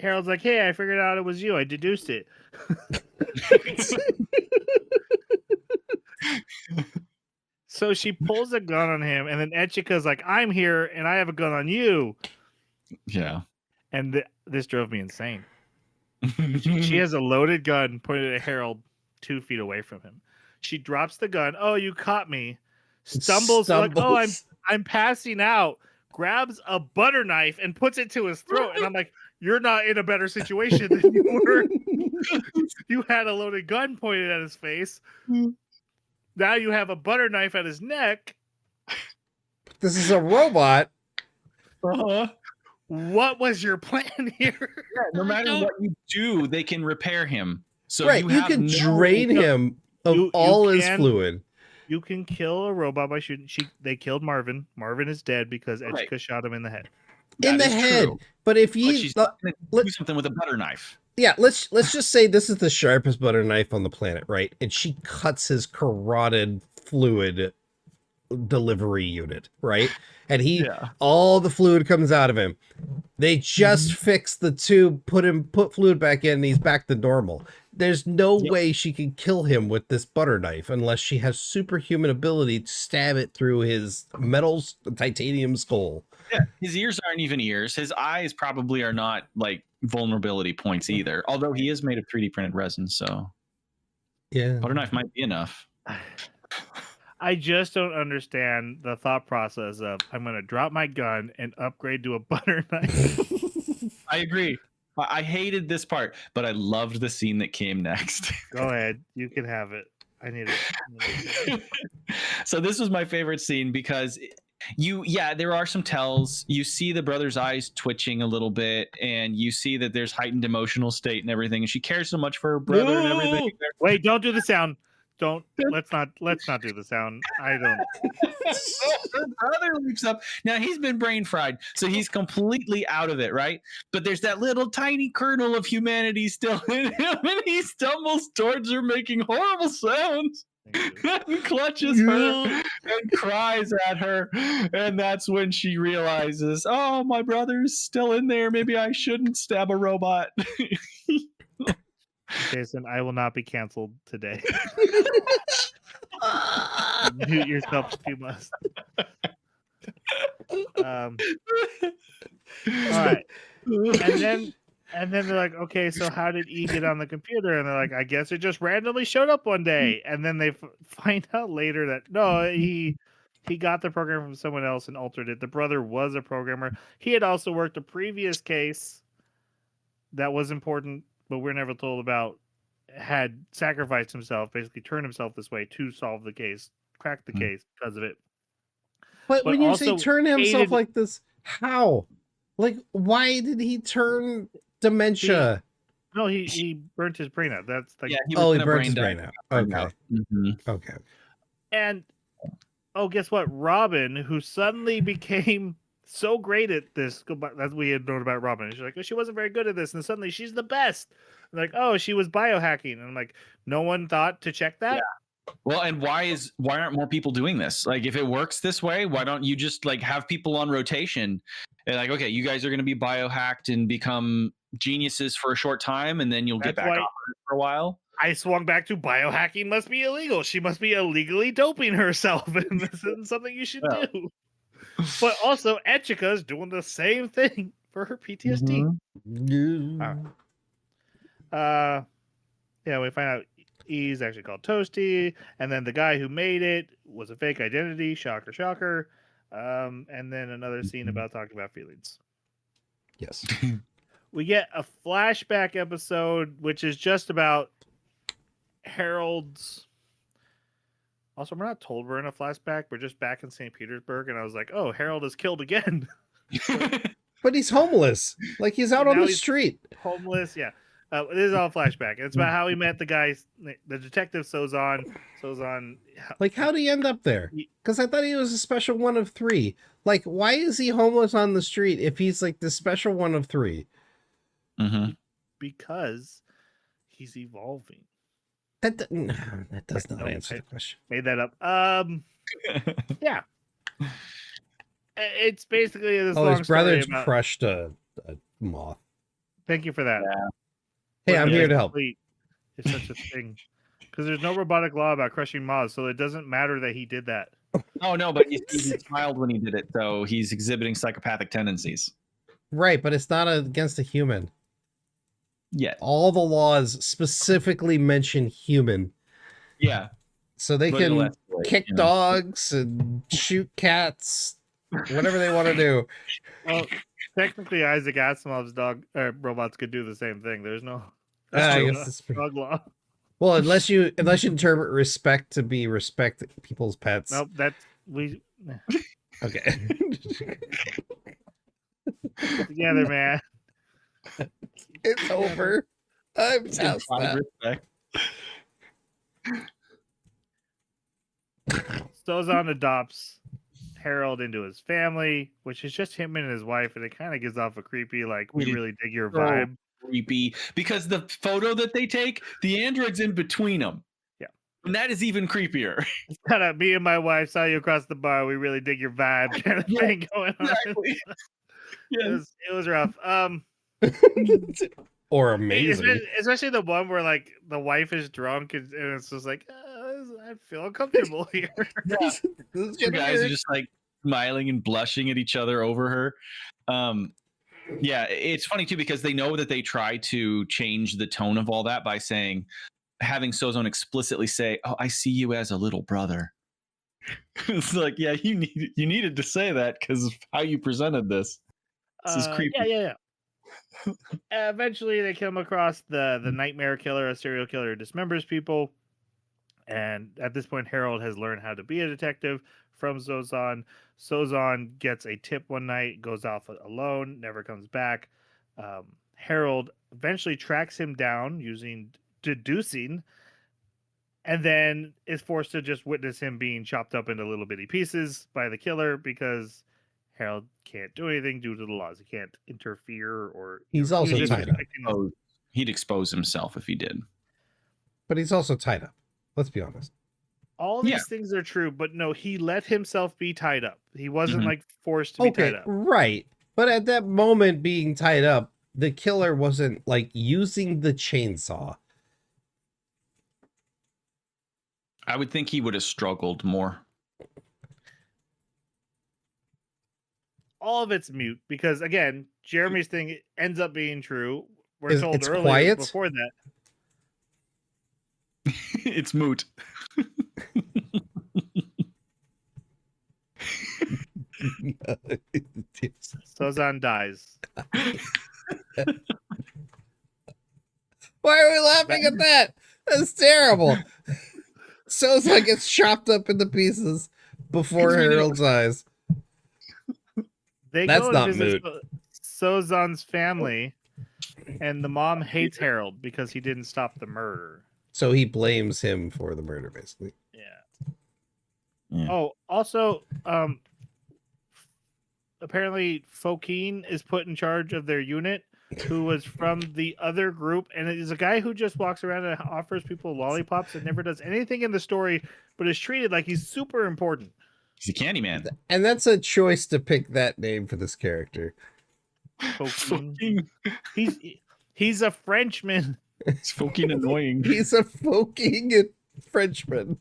Harold's like, hey, I figured out it was you. I deduced it. So she pulls a gun on him, and then Echika's like, I'm here, and I have a gun on you. Yeah. And this drove me insane. She has a loaded gun pointed at Harold 2 feet away from him. She drops the gun. Oh, you caught me. Stumbles. Like, oh, I'm passing out. Grabs a butter knife and puts it to his throat. And I'm like, you're not in a better situation than you were. You had a loaded gun pointed at his face. Now you have a butter knife at his neck. This is a robot. What was your plan here? Yeah, no matter what you do, they can repair him. So right, you can drain him of all his fluid. You can kill a robot by shooting. They killed Marvin. Marvin is dead because Echika shot him in the head. In the head. True. But if she's you do something with a butter knife. Yeah, let's just say this is the sharpest butter knife on the planet, right? And she cuts his carotid fluid delivery unit, right? And all the fluid comes out of him. They just fix the tube, put fluid back in, and he's back to normal. There's no way she can kill him with this butter knife unless she has superhuman ability to stab it through his metal titanium skull. Yeah, his ears aren't even ears. His eyes probably are not like vulnerability points either. Although he is made of 3D printed resin, so yeah, butter knife might be enough. I just don't understand the thought process of I'm going to drop my gun and upgrade to a butter knife. I agree. I hated this part, but I loved the scene that came next. Go ahead. You can have it. I need it. So this was my favorite scene because there are some tells. You see the brother's eyes twitching a little bit, and you see that there's heightened emotional state and everything. And she cares so much for her brother and everything. Wait, don't do the sound. Let's not do the sound. I don't. Her brother leaps up. Now he's been brain fried, so he's completely out of it, right? But there's that little tiny kernel of humanity still in him, and he stumbles towards her, making horrible sounds, and clutches her and cries at her. And that's when she realizes, oh, my brother's still in there. Maybe I shouldn't stab a robot. Jason, I will not be canceled today. Mute yourself if you must. All right. And then they're like, okay, so how did E get on the computer? And they're like, I guess it just randomly showed up one day. And then they find out later that no, he got the program from someone else and altered it. The brother was a programmer. He had also worked a previous case that was important, but we're never told about, had sacrificed himself, basically turned himself this way to solve the case, crack the case because of it. But when you say turn himself like this, how? Like, why did he turn dementia? He burnt his brain out. That's like, he burnt his brain out. Okay. Okay. And guess what? Robin, who suddenly became so great at this, as we had known about Robin. She's like, she wasn't very good at this, and suddenly she's the best. Like, oh, she was biohacking, and I'm like, no one thought to check that. Well, and why aren't more people doing this? Like, if it works this way, why don't you just like have people on rotation and like, okay, you guys are going to be biohacked and become geniuses for a short time, and then you'll get That's back why off it for a while. I swung back to biohacking must be illegal. She must be illegally doping herself, and this isn't something you should Well. do. But also, Echika's doing the same thing for her PTSD. Mhm. All right. Yeah, we find out he's actually called Toasty, and then the guy who made it was a fake identity. Shocker, shocker. And then another scene about talking about feelings. Yes. We get a flashback episode, which is just about Harold's. Also, we're not told we're in a flashback. We're just back in St. Petersburg, and I was like, "Oh, Harold is killed again." But he's homeless. Like he's out on Now the he's street. Homeless, yeah. It is all flashback. It's about how he met the guy, the detective Sozon. Like, how'd he end up there? Because I thought he was a special one of 3. Like, why is he homeless on the street if he's like the special one of 3? Mhm. Because he's evolving. That does not No, answer the question. Made that up. Yeah. It's basically this Oh, long his brother story about. crushed a moth. Thank you for that. Hey, I'm Wouldn't here be to help. complete if such a thing. Because there's no robotic law about crushing moths, so it doesn't matter that he did that. Oh no, but he smiled when he did it, so he's exhibiting psychopathic tendencies. Right, but it's not against a human. Yeah. All the laws specifically mention human. Yeah. So they But can it'll escalate, kick you know. dogs and shoot cats, whatever they want to do. Well, technically, Isaac Asimov's robots could do the same thing. There's no I guess that's pretty... dog law. Well, unless you interpret respect to be respect people's pets. Nope, that's we Okay. together, man. It's over. I'm past that. Respect. Sozon adopts Harold into his family, which is just him and his wife, and it kind of gives off a creepy, like, we really dig your vibe. Creepy, because the photo that they take, the android's in between them. Yeah. And that is even creepier. It's kind of me and my wife saw you across the bar. We really dig your vibe kind of thing going on. Exactly. Yes. It was rough. Or amazing. Especially the one where like the wife is drunk and it's just like I feel uncomfortable here. Yeah. Two guys are just like smiling and blushing at each other over her. Yeah, it's funny too because they know that they try to change the tone of all that by having Sozon explicitly say, "Oh, I see you as a little brother." It's like, yeah, you needed to say that because of how you presented this. This is creepy. Yeah. Eventually, they come across the nightmare killer, a serial killer who dismembers people. And at this point, Harold has learned how to be a detective from Sozon. Sozon gets a tip one night, goes off alone, never comes back. Harold eventually tracks him down using deducing, and then is forced to just witness him being chopped up into little bitty pieces by the killer because Harold can't do anything due to the laws. He can't interfere or... He's also tied up. He'd expose himself if he did. But he's also tied up. Let's be honest. All these things are true, but no, he let himself be tied up. He wasn't like forced to be tied up. Right. But at that moment being tied up, the killer wasn't like using the chainsaw. I would think he would have struggled more. All of it's mute because again, Jeremy's thing ends up being true. We're told it's earlier quiet? before that. It's moot. Sozon dies. Why are we laughing at that? That's terrible. Sozon gets chopped up into pieces before Harold's eyes. They That's go not and visit moot. Sozon's family, and the mom hates Harold because he didn't stop the murder. So he blames him for the murder, basically. Yeah. Oh, also, apparently Fokine is put in charge of their unit, who was from the other group, and it is a guy who just walks around and offers people lollipops and never does anything in the story, but is treated like he's super important. He's a candy man. And that's a choice to pick that name for this character. Fucking- He's a Frenchman. It's fucking annoying. He's a fucking Frenchman.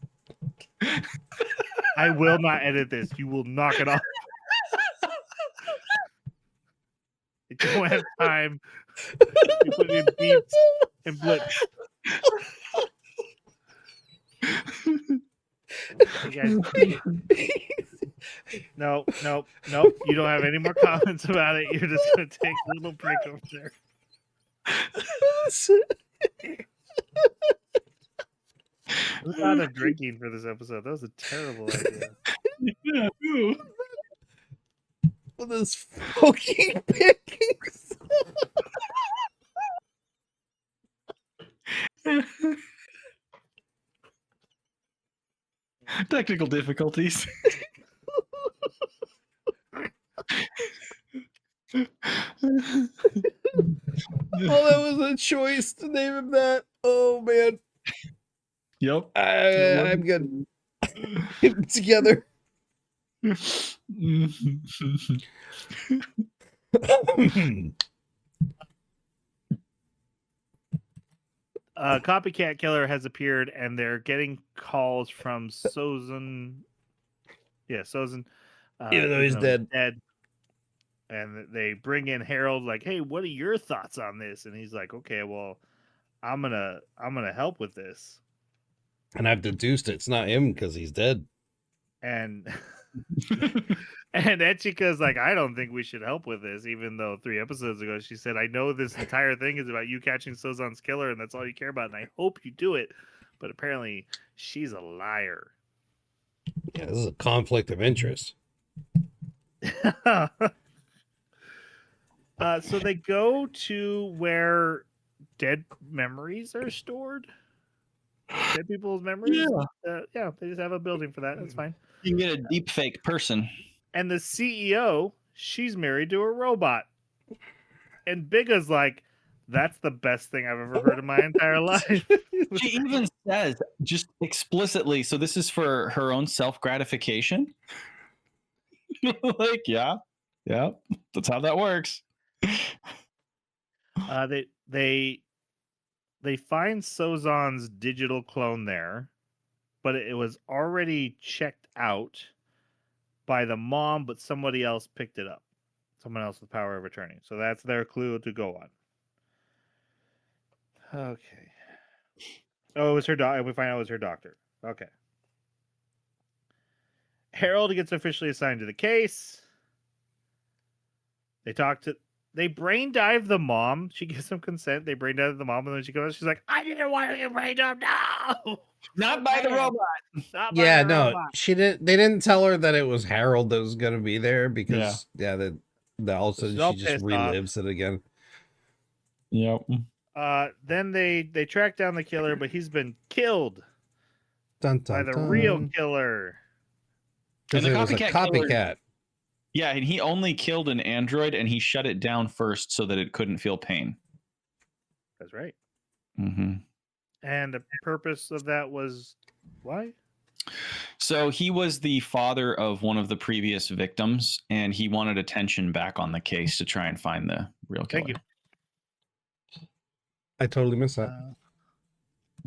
I will not edit this. You will knock it off. I don't have time to put in beeps and blips. Hey guys. No. You don't have any more comments about it. You're just gonna take a little break over there. I was out of drinking for this episode. That was a terrible idea. Yeah, ooh. With his fucking pancakes. Technical difficulties. Oh, that was a choice to name him that. Oh man. Yep. I'm good. Get it together. Copycat killer has appeared, and they're getting calls from Sozin. Yeah, Sozin. Even though he's dead. And they bring in Harold, like, "Hey, what are your thoughts on this?" And he's like, "Okay, well, I'm gonna help with this." And I've deduced it's not him because he's dead. And and Echika's like, "I don't think we should help with this," even though 3 episodes ago she said, "I know this entire thing is about you catching Sozon's killer, and that's all you care about, and I hope you do it." But apparently, she's a liar. Yeah, this is a conflict of interest. So they go to where dead memories are stored. Dead people's memories. Yeah, they just have a building for that. That's fine. You can get a deep fake person. And the CEO, she's married to a robot. And Biga's like, "That's the best thing I've ever heard in my entire life." She even says just explicitly, so this is for her own self-gratification. Like, yeah, that's how that works. They find Sozon's digital clone there, but it was already checked out by the mom, but somebody else picked it up. Someone else with power of attorney. So that's their clue to go on. Okay. Oh, it was her doctor. We find out it was her doctor. Okay. Harold gets officially assigned to the case. They brain dive the mom. She gives them consent. They brain dive the mom, and then she goes, she's like, "I didn't want to get brain dived. No, Not by the robot. not by Yeah, the no, robot." she didn't. They didn't tell her that it was Harold that was gonna be there because that all of a She's sudden all she just pissed off. relives it again. Yep. Then they track down the killer, but he's been killed Dun, by dun, the dun. real killer. Because And it the was a copycat killer- copycat. Yeah, and he only killed an android, and he shut it down first so that it couldn't feel pain. That's right. Mm-hmm. And the purpose of that was why? So he was the father of one of the previous victims, and he wanted attention back on the case to try and find the real killer. Thank you. I totally missed that.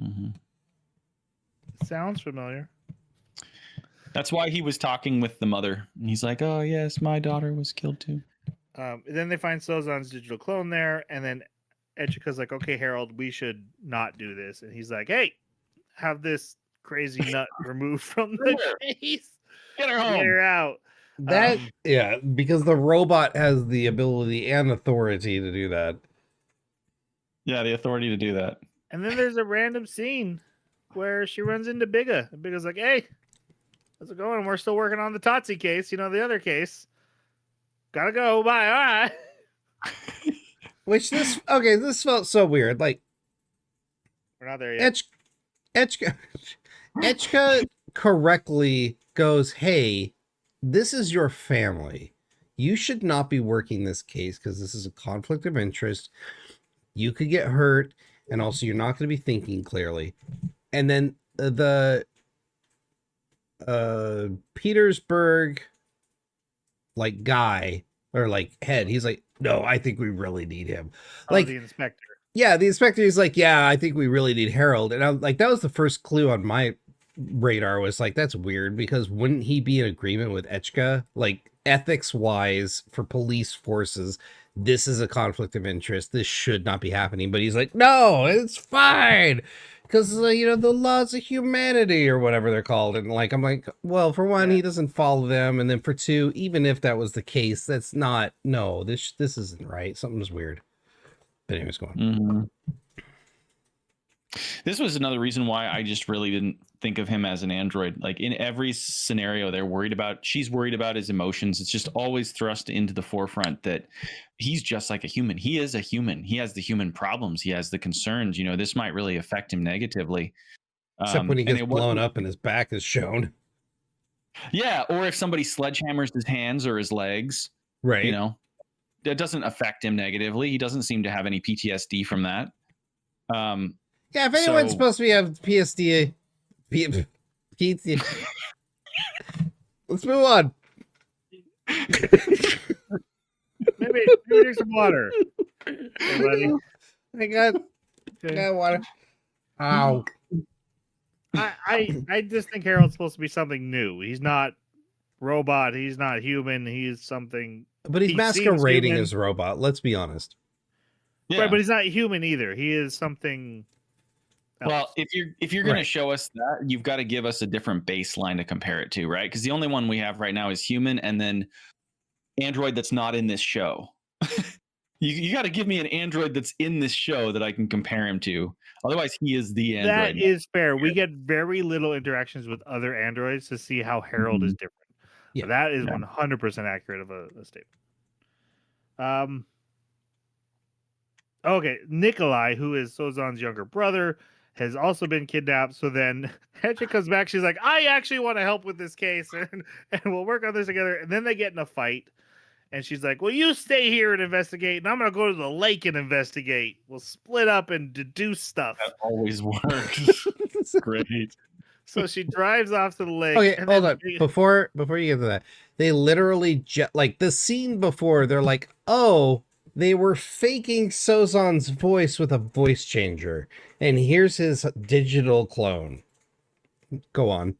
Mm-hmm. Sounds familiar. That's why he was talking with the mother. And he's like, "Oh, yes, my daughter was killed too." Then they find Sozon's digital clone there, and then Echika's like, "Okay, Harold, we should not do this." And he's like, "Hey, have this crazy nut removed from the case. Get her home. Get her out." That yeah, because the robot has the ability and authority to do that. Yeah, the authority to do that. And then there's a random scene where she runs into Biga. And Biga's like, "Hey, how's it going? We're still working on the Totsi case, the other case. Gotta go. Bye. All right." Which this felt so weird. Like We're not there yet. Echka correctly goes, "Hey, this is your family. you should not be working this case because this is a conflict of interest. You could get hurt, and also you're not going to be thinking clearly. And then the Petersburg like guy or like head, he's like, no, I think we really need him. Like the inspector. Yeah, the inspector is like, yeah, I think we really need Harold. And I'm like, that was the first clue on my radar, was like, that's weird, because wouldn't he be in agreement with Echka? Like, ethics wise, for police forces, this is a conflict of interest. This should not be happening. But he's like, no, it's fine. Because, the laws of humanity or whatever they're called. And like, I'm like, well, for one, he doesn't follow them. And then for two, even if that was the case, that's not, no, this isn't right. Something's weird. But anyways, go on. Mm-hmm. This was another reason why I just really didn't think of him as an android. Like in every scenario she's worried about his emotions. It's just always thrust into the forefront that he's just like a human. He is a human. He has the human problems. He has the concerns. This might really affect him negatively. Except when he gets blown up and his back is shown. Yeah, or if somebody sledgehammers his hands or his legs. Right. That doesn't affect him negatively. He doesn't seem to have any PTSD from that. Yeah, if anyone's supposed to have PTSD, let's move on. maybe drink some water. Hey, buddy. I got water. Ow. I just think Harold's supposed to be something new. He's not robot. He's not human. He's something. But he's masquerading as a robot. Let's be honest. Yeah. Right, but he's not human either. He is something else. Well, if you're going to show us that, you've got to give us a different baseline to compare it to, right? Because the only one we have right now is human, and then android that's not in this show. You got to give me an android that's in this show that I can compare him to. Otherwise, he is the android. That is fair. We get very little interactions with other androids to see how Harold is different. Yeah, that is 100% accurate of a statement. Okay, Nikolai, who is Sozan's younger brother, has also been kidnapped. So then Hedge comes back. She's like, I actually want to help with this case, and we'll work on this together. And then they get in a fight. And she's like, well, you stay here and investigate, and I'm going to go to the lake and investigate. We'll split up and deduce stuff. That always works. Great. So she drives off to the lake. Okay, hold on. Before you get to that, they literally, like the scene before, they're like, oh, they were faking Sozan's voice with a voice changer. And here's his digital clone. Go on.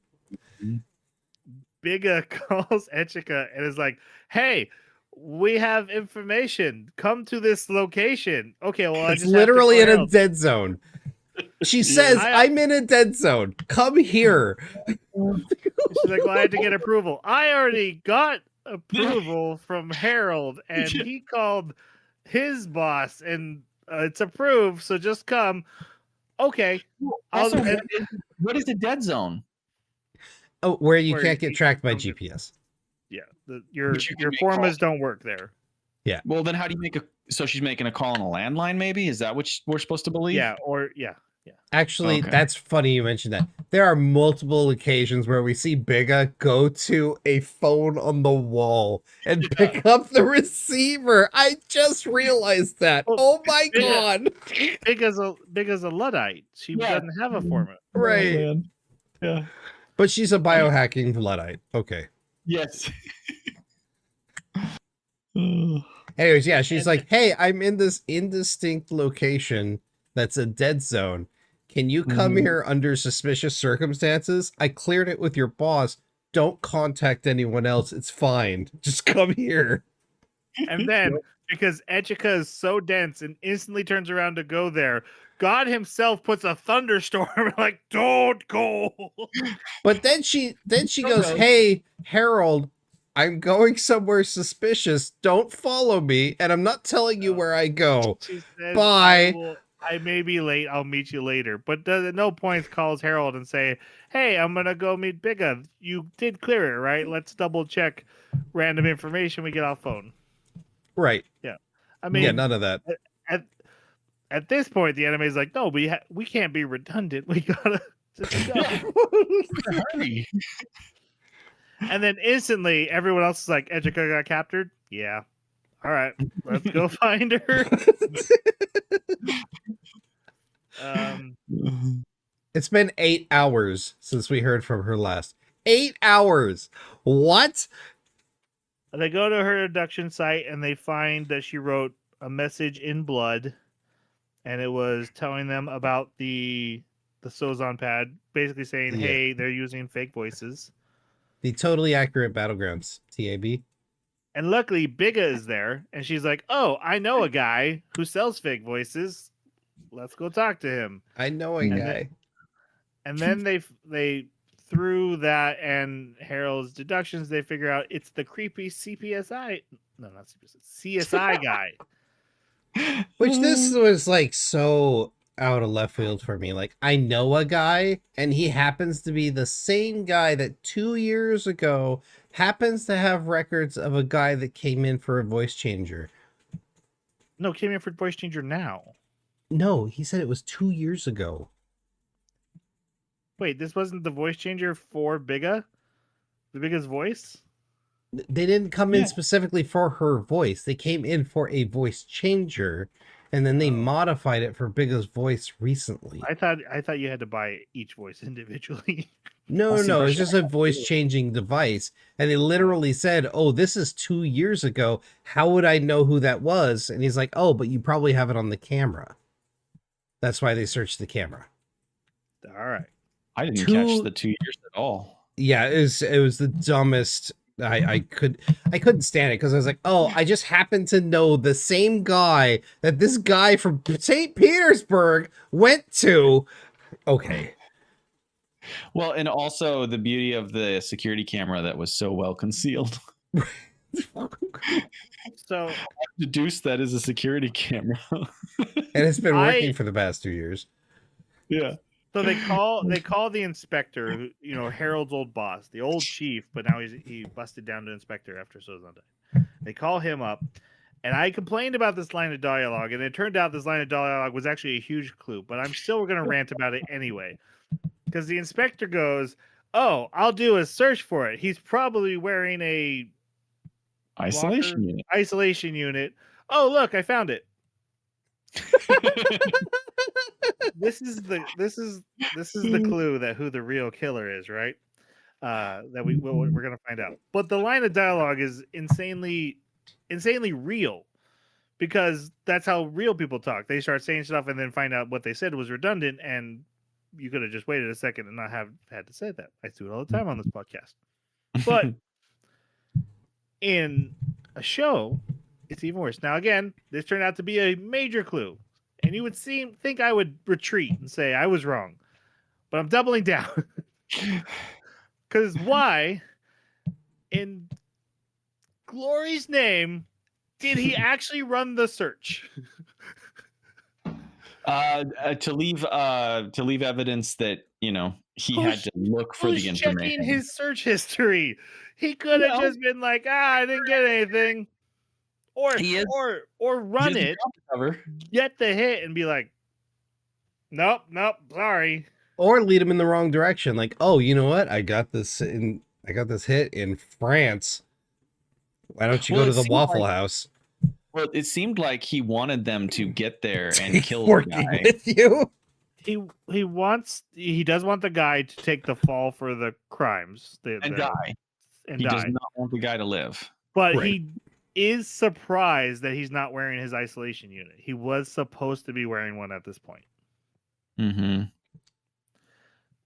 Bigga calls Echika and is like, hey, we have information. Come to this location. Okay, well, it's literally in a dead zone. She says, I'm in a dead zone. Come here. She's like, well, I had to get approval. I already got approval from Harold, and he called his boss, and it's approved, so just come. Okay. Also, what is a dead zone? Oh, where you can't get tracked by GPS. Yeah, your formas don't work there. Yeah. Well, then how do you make so she's making a call on a landline, maybe? Is that what we're supposed to believe? Yeah, yeah. Actually, that's funny you mentioned that. There are multiple occasions where we see Bigga go to a phone on the wall and pick up the receiver. I just realized that. Oh my god. Bigga's a Luddite. She doesn't have a format. Right. Oh, yeah. But she's a biohacking Luddite. Okay. Yes. Anyways, yeah, she's like, hey, I'm in this indistinct location that's a dead zone. Can you come here under suspicious circumstances? I cleared it with your boss. Don't contact anyone else. It's fine. Just come here. And then, because Echika is so dense and instantly turns around to go there, God himself puts a thunderstorm like, don't go. But then she goes, hey, Harold, I'm going somewhere suspicious. Don't follow me. And I'm not telling you where I go. She says, bye. I may be late. I'll meet you later. But at no point calls Harold and say, hey, I'm going to go meet Bigga. You did clear it, right? Let's double check random information we get off phone. Right. Yeah. I mean, yeah, none of that. At this point, the anime is like, no, we can't be redundant. We gotta just go. Hurry. And then instantly, everyone else is like, Echika got captured. Yeah. All right. Let's go find her. Um, It's been 8 hours since we heard from her last. 8 hours. What? they go to her abduction site and they find that she wrote a message in blood, and it was telling them about the Sozon pad, basically saying, Yeah. "Hey, they're using fake voices." The totally accurate battlegrounds. TAB. And luckily, Bigga is there, and she's like, "Oh, I know a guy who sells fake voices. Let's go talk to him." I know a And guy. then they through that and Harold's deductions, they figure out it's the creepy CPSI. No, not CSI guy. Which this was like so out of left field for me. Like, I know a guy, and he happens to be the same guy that 2 years ago happens to have records of a guy that came in for a voice changer. No, came in for voice changer now. No, he said it was 2 years ago. Wait, this wasn't the voice changer for Bigga? The Bigga's voice? They didn't come in Yeah. specifically for her voice. They came in for a voice changer, and then they modified it for Bigga's voice recently. I thought you had to buy each voice individually. No, I'll see no, if it's just a voice changing device. And they literally said, "Oh, this is 2 years ago. How would I know who that was?" And he's like, "Oh, but you probably have it on the camera." That's why they searched the camera. All right. I didn't Two- catch the 2 years at all. Yeah, it was the dumbest. I couldn't stand it because I was like, "Oh, I just happen to know the same guy that this guy from St. Petersburg went to." Okay. Well, and also the beauty of the security camera that was so well concealed. So Deduced that is a security camera. And it's been working I- for the past 2 years. Yeah. So they call the inspector, who, Harold's old boss, the old chief, but now he busted down to inspector after Sozon died. They call him up, and I complained about this line of dialogue, and it turned out this line of dialogue was actually a huge clue, but I'm still going to rant about it anyway, because the inspector goes, "Oh, I'll do a search for it. He's probably wearing a Isolation unit. isolation unit. Oh, look, I found it. This is the clue that who the real killer is, right? That we're gonna find out. But the line of dialogue is insanely real, because that's how real people talk. They start saying stuff and then find out what they said was redundant, and you could have just waited a second and not have had to say that. I do it all the time on this podcast. But in a show, it's even worse. Now, again, this turned out to be a major clue, and you would think I would retreat and say I was wrong, but I'm doubling down. Because why, in glory's name, did he actually run the search? To leave evidence that he had to look for Who's the checking information. his search history? He could have just been like, I didn't get anything, or He is- or run He has it, a cover. get the hit, and be like, nope, sorry. Or lead him in the wrong direction. Like, "Oh, you know what? I got this hit in France. Why don't you Well, go to it the seemed Waffle like- House?" Well, it seemed like he wanted them to get there and kill the Working guy. with you. He does want the guy to take the fall for the crimes And die. and He does die. not want the guy to live. But Right. he is surprised that he's not wearing his isolation unit. He was supposed to be wearing one at this point. Mm-hmm.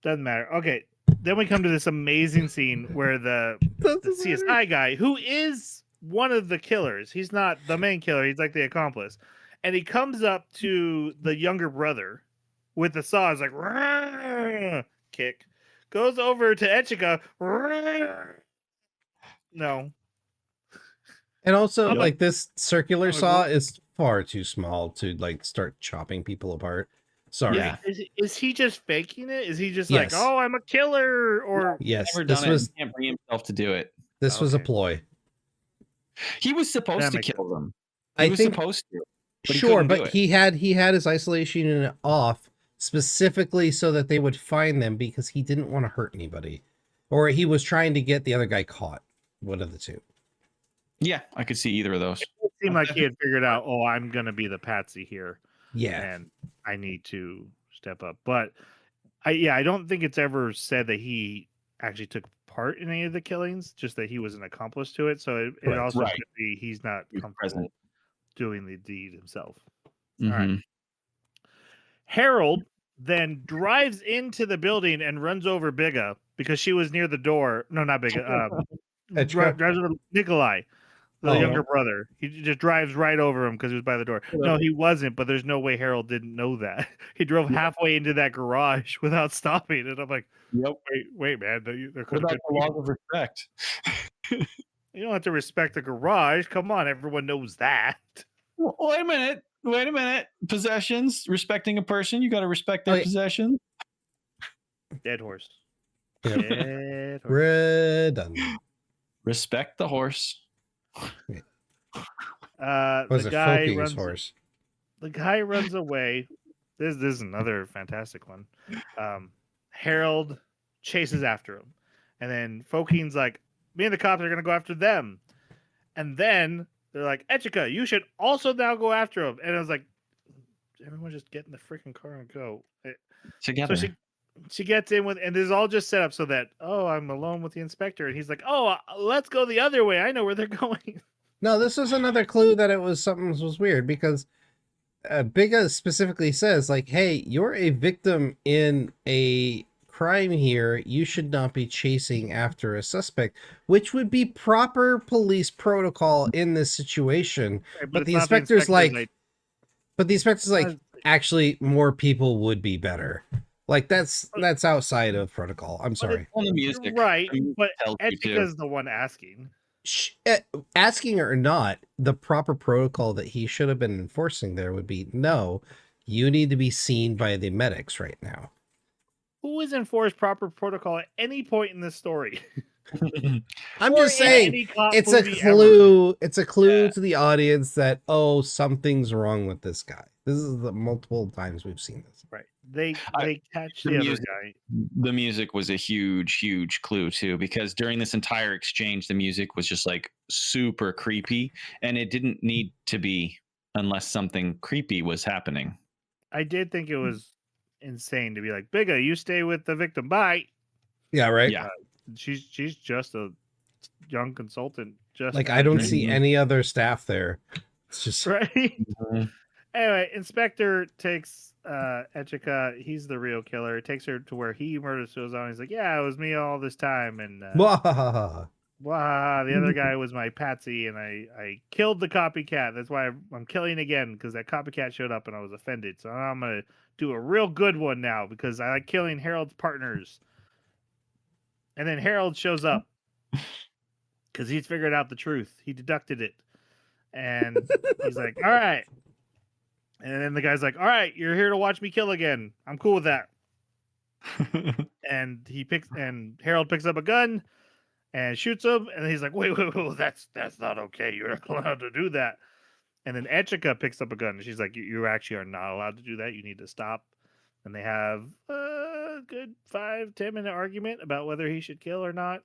Doesn't matter. Okay, then we come to this amazing scene where the Doesn't CSI matter. guy, who is one of the killers, he's not the main killer, he's like the accomplice, and he comes up to the younger brother with the saw. Is like, "Rrrr," kick, goes over to Echika. "Rrrr." No, And also, Yep. like, this circular I'm saw agree- is far too small to like start chopping people apart. Sorry. Yeah. is he just faking it? Is he just Yes. like, oh, I'm a killer, or Yes, Never this done was it. He can't bring himself to do it. this was a Okay. ploy. He was supposed That to makes kill them. He I was think supposed to. But he sure, couldn't do but it. he had his isolation unit off specifically so that they would find them because he didn't want to hurt anybody, or he was trying to get the other guy caught. One of the two. Yeah, I could see either of those. It seemed like he had figured out, oh, I'm gonna be the patsy here, Yeah. and I need to step up. But I don't think it's ever said that he actually took part in any of the killings, just that he was an accomplice to it. So it Right. also Right. could be he's not He was comfortable present. doing the deed himself. Mhm. All right. Harold then drives into the building and runs over Bigga because she was near the door. No, not Bigga. Etchka? Drives over Nikolai, the Oh. younger brother. He just drives right over him because he was by the door. No, he wasn't, but there's no way Harold didn't know that. He drove halfway into that garage without stopping. And I'm like, Yep. wait, man. There What could have about been the laws of respect? You don't have to respect the garage. Come on, everyone knows that. Well, wait a minute. Wait a minute. Possessions, respecting a person, you got to respect their Oh, yeah. possessions. Dead horse. Yep. Dead horse. Redundant. Respect the horse. Was The it guy Foki's runs. horse? The guy runs away. This is another fantastic one. Harold chases after him, and then Fokine's like, "Me and the cops are gonna go after them," and then they're like, "Etchika, you should also now go after him." And I was like, "Everyone just get in the freaking car and go." Together. So she gets in with, and this is all just set up so that, oh, I'm alone with the inspector, and he's like, "Oh, let's go the other way. I know where they're going." No, this was another clue that it was something was weird because Bigga specifically says, like, hey, you're a victim in a crime here. You should not be chasing after a suspect, which would be proper police protocol in this situation. Right, But it's the not inspector's like, Not- actually, more people would be better. Like that's outside of protocol. I'm sorry. On the music. right, but tells you too. Etchika's the one asking. Asking or not, the proper protocol that he should have been enforcing there would be no, you need to be seen by the medics right now. Who has enforced proper protocol at any point in this story? I'm Or just in saying, any cop it's a movie ever? clue. It's a clue Yeah. to the audience that, oh, something's wrong with this guy. This is the multiple times we've seen this. Right. They catch the the other music- guy. The music was a huge clue too, because during this entire exchange, the music was just like super creepy, and it didn't need to be unless something creepy was happening. I did think it was insane to be like, Bigga, you stay with the victim. Bye. Yeah, right. Yeah. She's just a young consultant. Just Like I don't see Mhm. any other staff there. It's just right. Mhm. Anyway, Inspector takes Etchika. He's the real killer. Takes her to where he murders Suzanne. He's like, yeah, it was me all this time. And Mwahaha. wow, the other guy was my patsy, and I killed the copycat. That's why I'm killing again, because that copycat showed up and I was offended. So now I'm gonna do a real good one now because I like killing Harold's partners. And then Harold shows up because he's figured out the truth. He deducted it, and he's like, "All right." And then the guy's like, "All right, you're here to watch me kill again. I'm cool with that." And Harold picks up a gun and shoots him, and he's like, wait, that's not okay. You're not allowed to do that. And then Etchika picks up a gun, and she's like, you actually are not allowed to do that. You need to stop. And they have a good 5-10 minute argument about whether he should kill or not.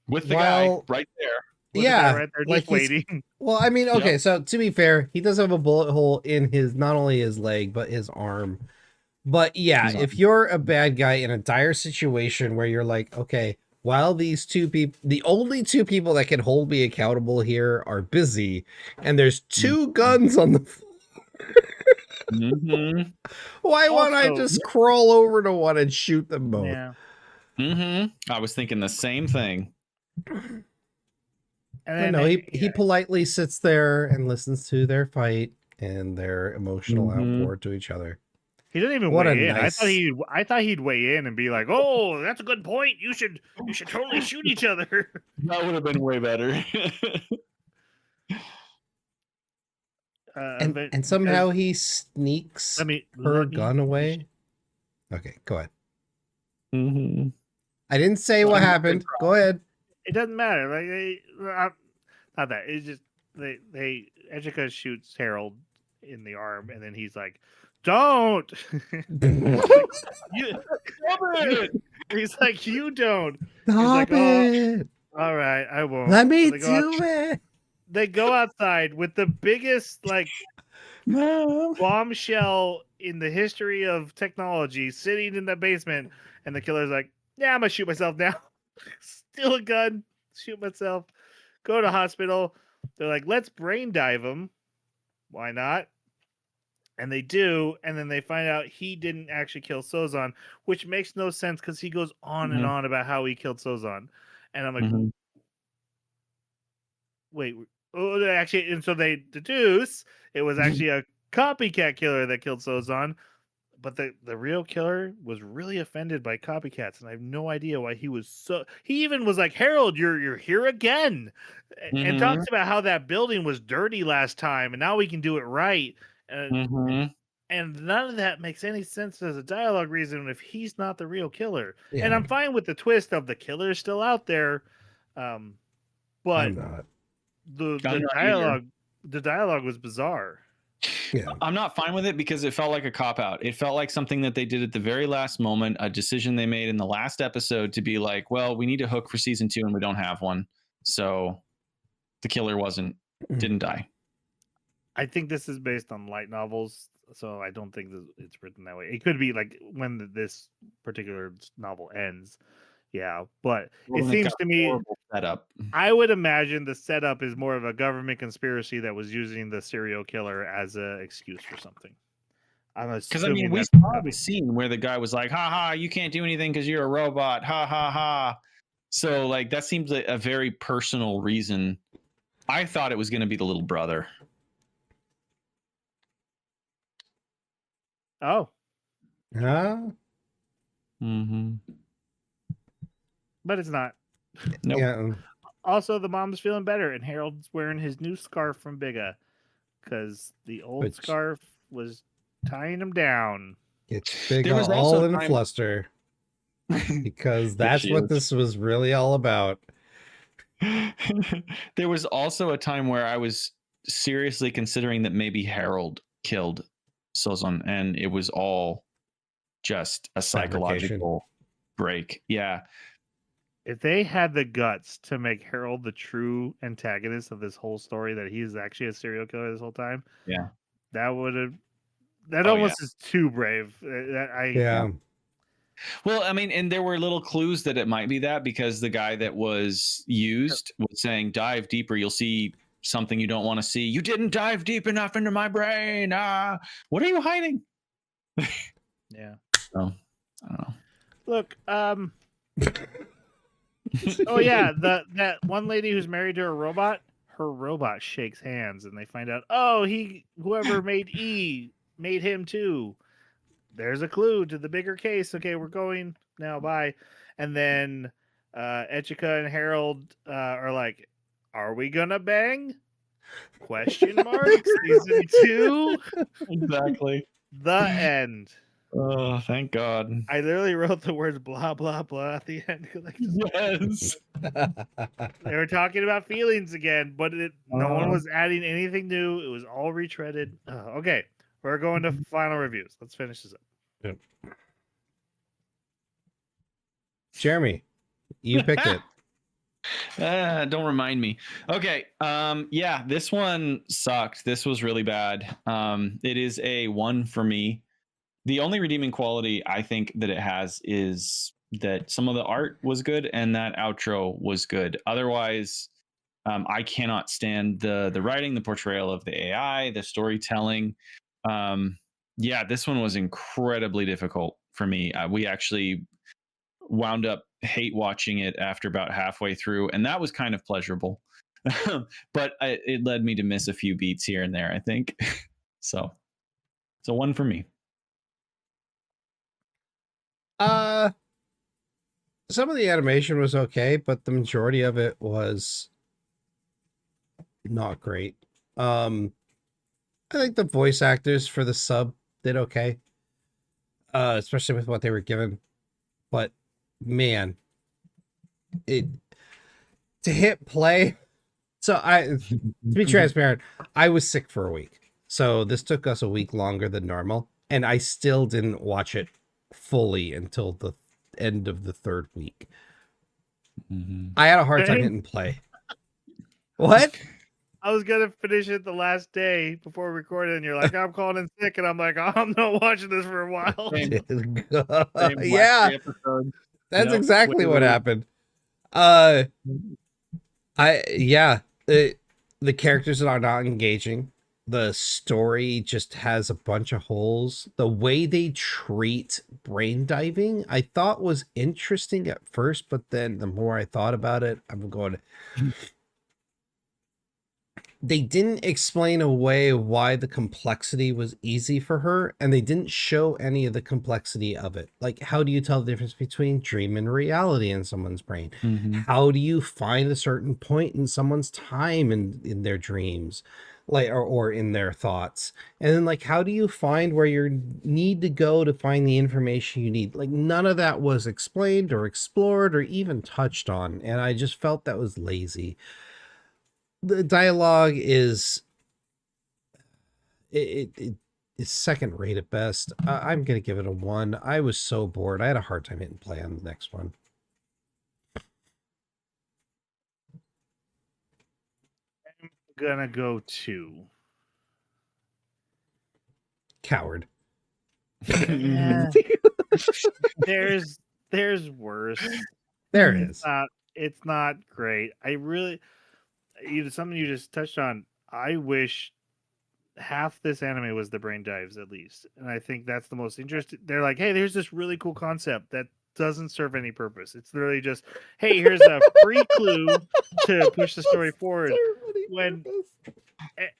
With the Well, guy right there. With the guy yeah, right there, like just waiting. Well, I mean, okay, Yep. so to be fair, he does have a bullet hole in his not only his leg but his arm. But yeah, His arm. if you're a bad guy in a dire situation where you're like, okay, while these two people, the only two people that can hold me accountable here are busy, and there's two guns on the floor, Mm-hmm. why won't I Also- just crawl over to one and shoot them both? Yeah. Mm-hmm. I was thinking the same thing. And But then no, he politely sits there and listens to their fight and their emotional Mhm. outpour to each other. he doesn't even What a weigh in. nice- I thought he'd weigh in and be like, "Oh, that's a good point. You should totally shoot each other." That would have been way better. And somehow he sneaks let me gun away. Okay, go ahead. Mm-hmm. I didn't say what happened. Go ahead. It doesn't matter. Like not that. It's just they Ejika shoots Harold in the arm, and then he's like, "Don't." You- he's like, "You don't." Stop like, "Oh, it. All right, I won't. Let me So they go out- do it. they go outside with the biggest like Mom. bombshell in the history of technology sitting in the basement, and the killer's like, yeah, I'm gonna shoot myself now. Steal a gun, shoot myself, go to hospital. They're like, let's brain dive him. Why not? And they do, and then they find out he didn't actually kill Sozon, which makes no sense because he goes on and on about how he killed Sozon. And I'm like, Mhm. wait, oh, actually, and so they deduce it was actually a copycat killer that killed Sozon, but the real killer was really offended by copycats, and I have no idea why he was so. He even was like, Harold, you're here again, and talks about how that building was dirty last time, and now we can do it right. And none of that makes any sense as a dialogue reason if he's not the real killer. Yeah. And I'm fine with the twist of the killer's still out there, but I'm not. the dialogue was bizarre. Yeah. I'm not fine with it because it felt like a cop out. It felt like something that they did at the very last moment, a decision they made in the last episode to be like, well, we need a hook for season 2 and we don't have one. So the killer didn't die. I think this is based on light novels, so I don't think that it's written that way. It could be like when this particular novel ends. Yeah, but it seems to me setup. I would imagine the setup is more of a government conspiracy that was using the serial killer as an excuse for something. Because I mean, we saw the scene where the guy was like, "Ha ha, you can't do anything because you're a robot." Ha ha ha. So like that seems like a very personal reason. I thought it was going to be the little brother. Oh. Huh? Mm-hmm. But it's not. Nope. Yeah. Also, the mom's feeling better, and Harold's wearing his new scarf from Baka because the old scarf was tying him down. It's Baka all in a fluster because that's what this was really all about. There was also a time where I was seriously considering that maybe Harold killed Sozon, and it was all just a psychological break. Yeah. If they had the guts to make Harold the true antagonist of this whole story, that he's actually a serial killer this whole time, yeah, that would have. That almost is too brave. Yeah. Well, I mean, and there were little clues that it might be that because the guy that was used was saying, "Dive deeper, you'll see something you don't want to see. You didn't dive deep enough into my brain. Ah, what are you hiding?" Yeah. So, I don't know. Look, oh yeah, that one lady who's married to a robot, her robot shakes hands, and they find out, oh, whoever made E made him too. There's a clue to the bigger case. Okay, we're going now. Bye. And then Echika and Harold are like, "Are we gonna bang?" Question mark. Season 2. Exactly. The end. Oh, thank God. I literally wrote the words blah blah blah at the end. Like, yes. They were talking about feelings again, but no one was adding anything new. It was all retreaded. Okay, we're going to final reviews. Let's finish this up. Yep. Jeremy, you picked it. Don't remind me. Okay. Yeah, this one sucked. This was really bad. It is a 1 for me. The only redeeming quality I think that it has is that some of the art was good and that outro was good. Otherwise, I cannot stand the writing, the portrayal of the AI, the storytelling. Yeah, this one was incredibly difficult for me. We actually wound up hate watching it after about halfway through, and that was kind of pleasurable. But it led me to miss a few beats here and there, I think. So 1 for me. Some of the animation was okay, but the majority of it was not great. I think the voice actors for the sub did okay, especially with what they were given. But man, to hit play. So to be transparent, I was sick for a week, so this took us a week longer than normal, and I still didn't watch it fully until the end of the 3rd week. I had a hard time hitting play. What? I was gonna finish it the last day before we recorded, and you're like, I'm calling in sick, and I'm like, oh, I'm not watching this for a while. Same Yeah, episode. that's Yep, exactly what literally. happened. The characters are not engaging. The story just has a bunch of holes. The way they treat brain diving, I thought was interesting at first, but then the more I thought about it, I'm going, they didn't explain away why the complexity was easy for her, and they didn't show any of the complexity of it. Like, how do you tell the difference between dream and reality in someone's brain? Mhm. How do you find a certain point in someone's time in their dreams, like, or in their thoughts? And then, like, how do you find where you need to go to find the information you need? Like, none of that was explained or explored or even touched on, and I just felt that was lazy. The dialogue is it is second rate at best. I'm gonna give it a 1. I was so bored. I had a hard time hitting play on the next one. I'm gonna go 2. Coward. Yeah. There's worse. There is. It's not great. I really, something you just touched on. I wish half this anime was the brain dives at least, and I think that's the most interesting. They're like, hey, there's this really cool concept that doesn't serve any purpose. It's literally just, hey, here's a free clue to push the story forward. When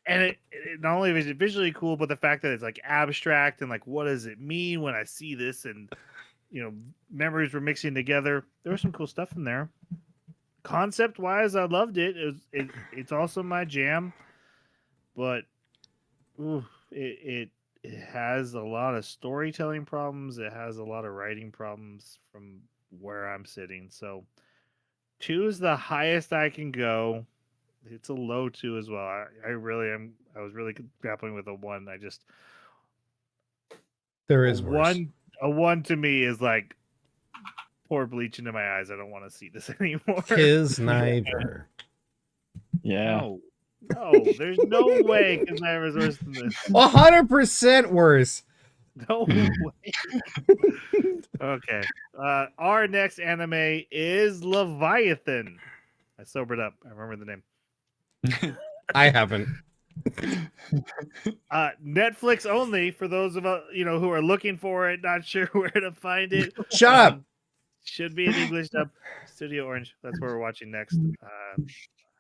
and it not only is it visually cool, but the fact that it's like abstract and like, what does it mean when I see this? And memories were mixing together. There was some cool stuff in there. Concept wise, I loved it. It's also my jam, but ooh, it has a lot of storytelling problems. It has a lot of writing problems from where I'm sitting. So 2 is the highest I can go. It's a low 2 as well. I really am. I was really grappling with a 1. I just There is worse. a 1 to me is like pour bleach into my eyes. I don't want to see this anymore. Tis neither. Yeah. No, there's no way Knife is worse than this. 100% worse. No way. Okay. Our next anime is Leviathan. I sobered up. I remember the name. I haven't. Netflix only for those of who are looking for it, not sure where to find it. Shut up. Should be in English dub. Studio Orange. That's where we're watching next.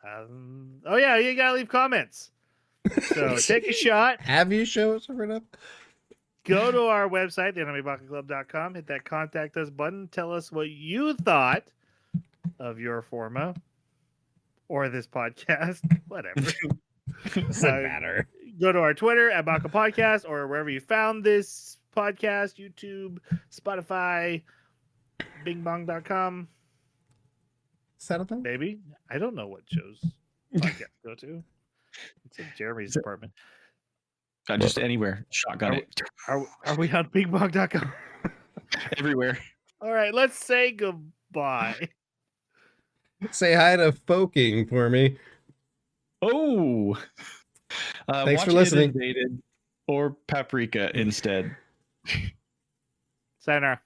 Oh yeah, you gotta leave comments. So take a shot. Have you shown sobered up? Go to our website, theanimebakaclub.com, hit that contact us button. Tell us what you thought of Your Forma or this podcast, whatever. Doesn't matter. Go to our Twitter at Baka Podcast or wherever you found this podcast, YouTube, Spotify, bingbong.com. Is that a thing? Maybe. I don't know what shows podcasts go to. It's in Jeremy's department. Just anywhere. Shotgun it. Are we on bingbong.com? Everywhere. All right, let's say goodbye. Say hi to Foking for me. Oh. Thanks for watch listening. Inundated or Paprika instead. Sayonara.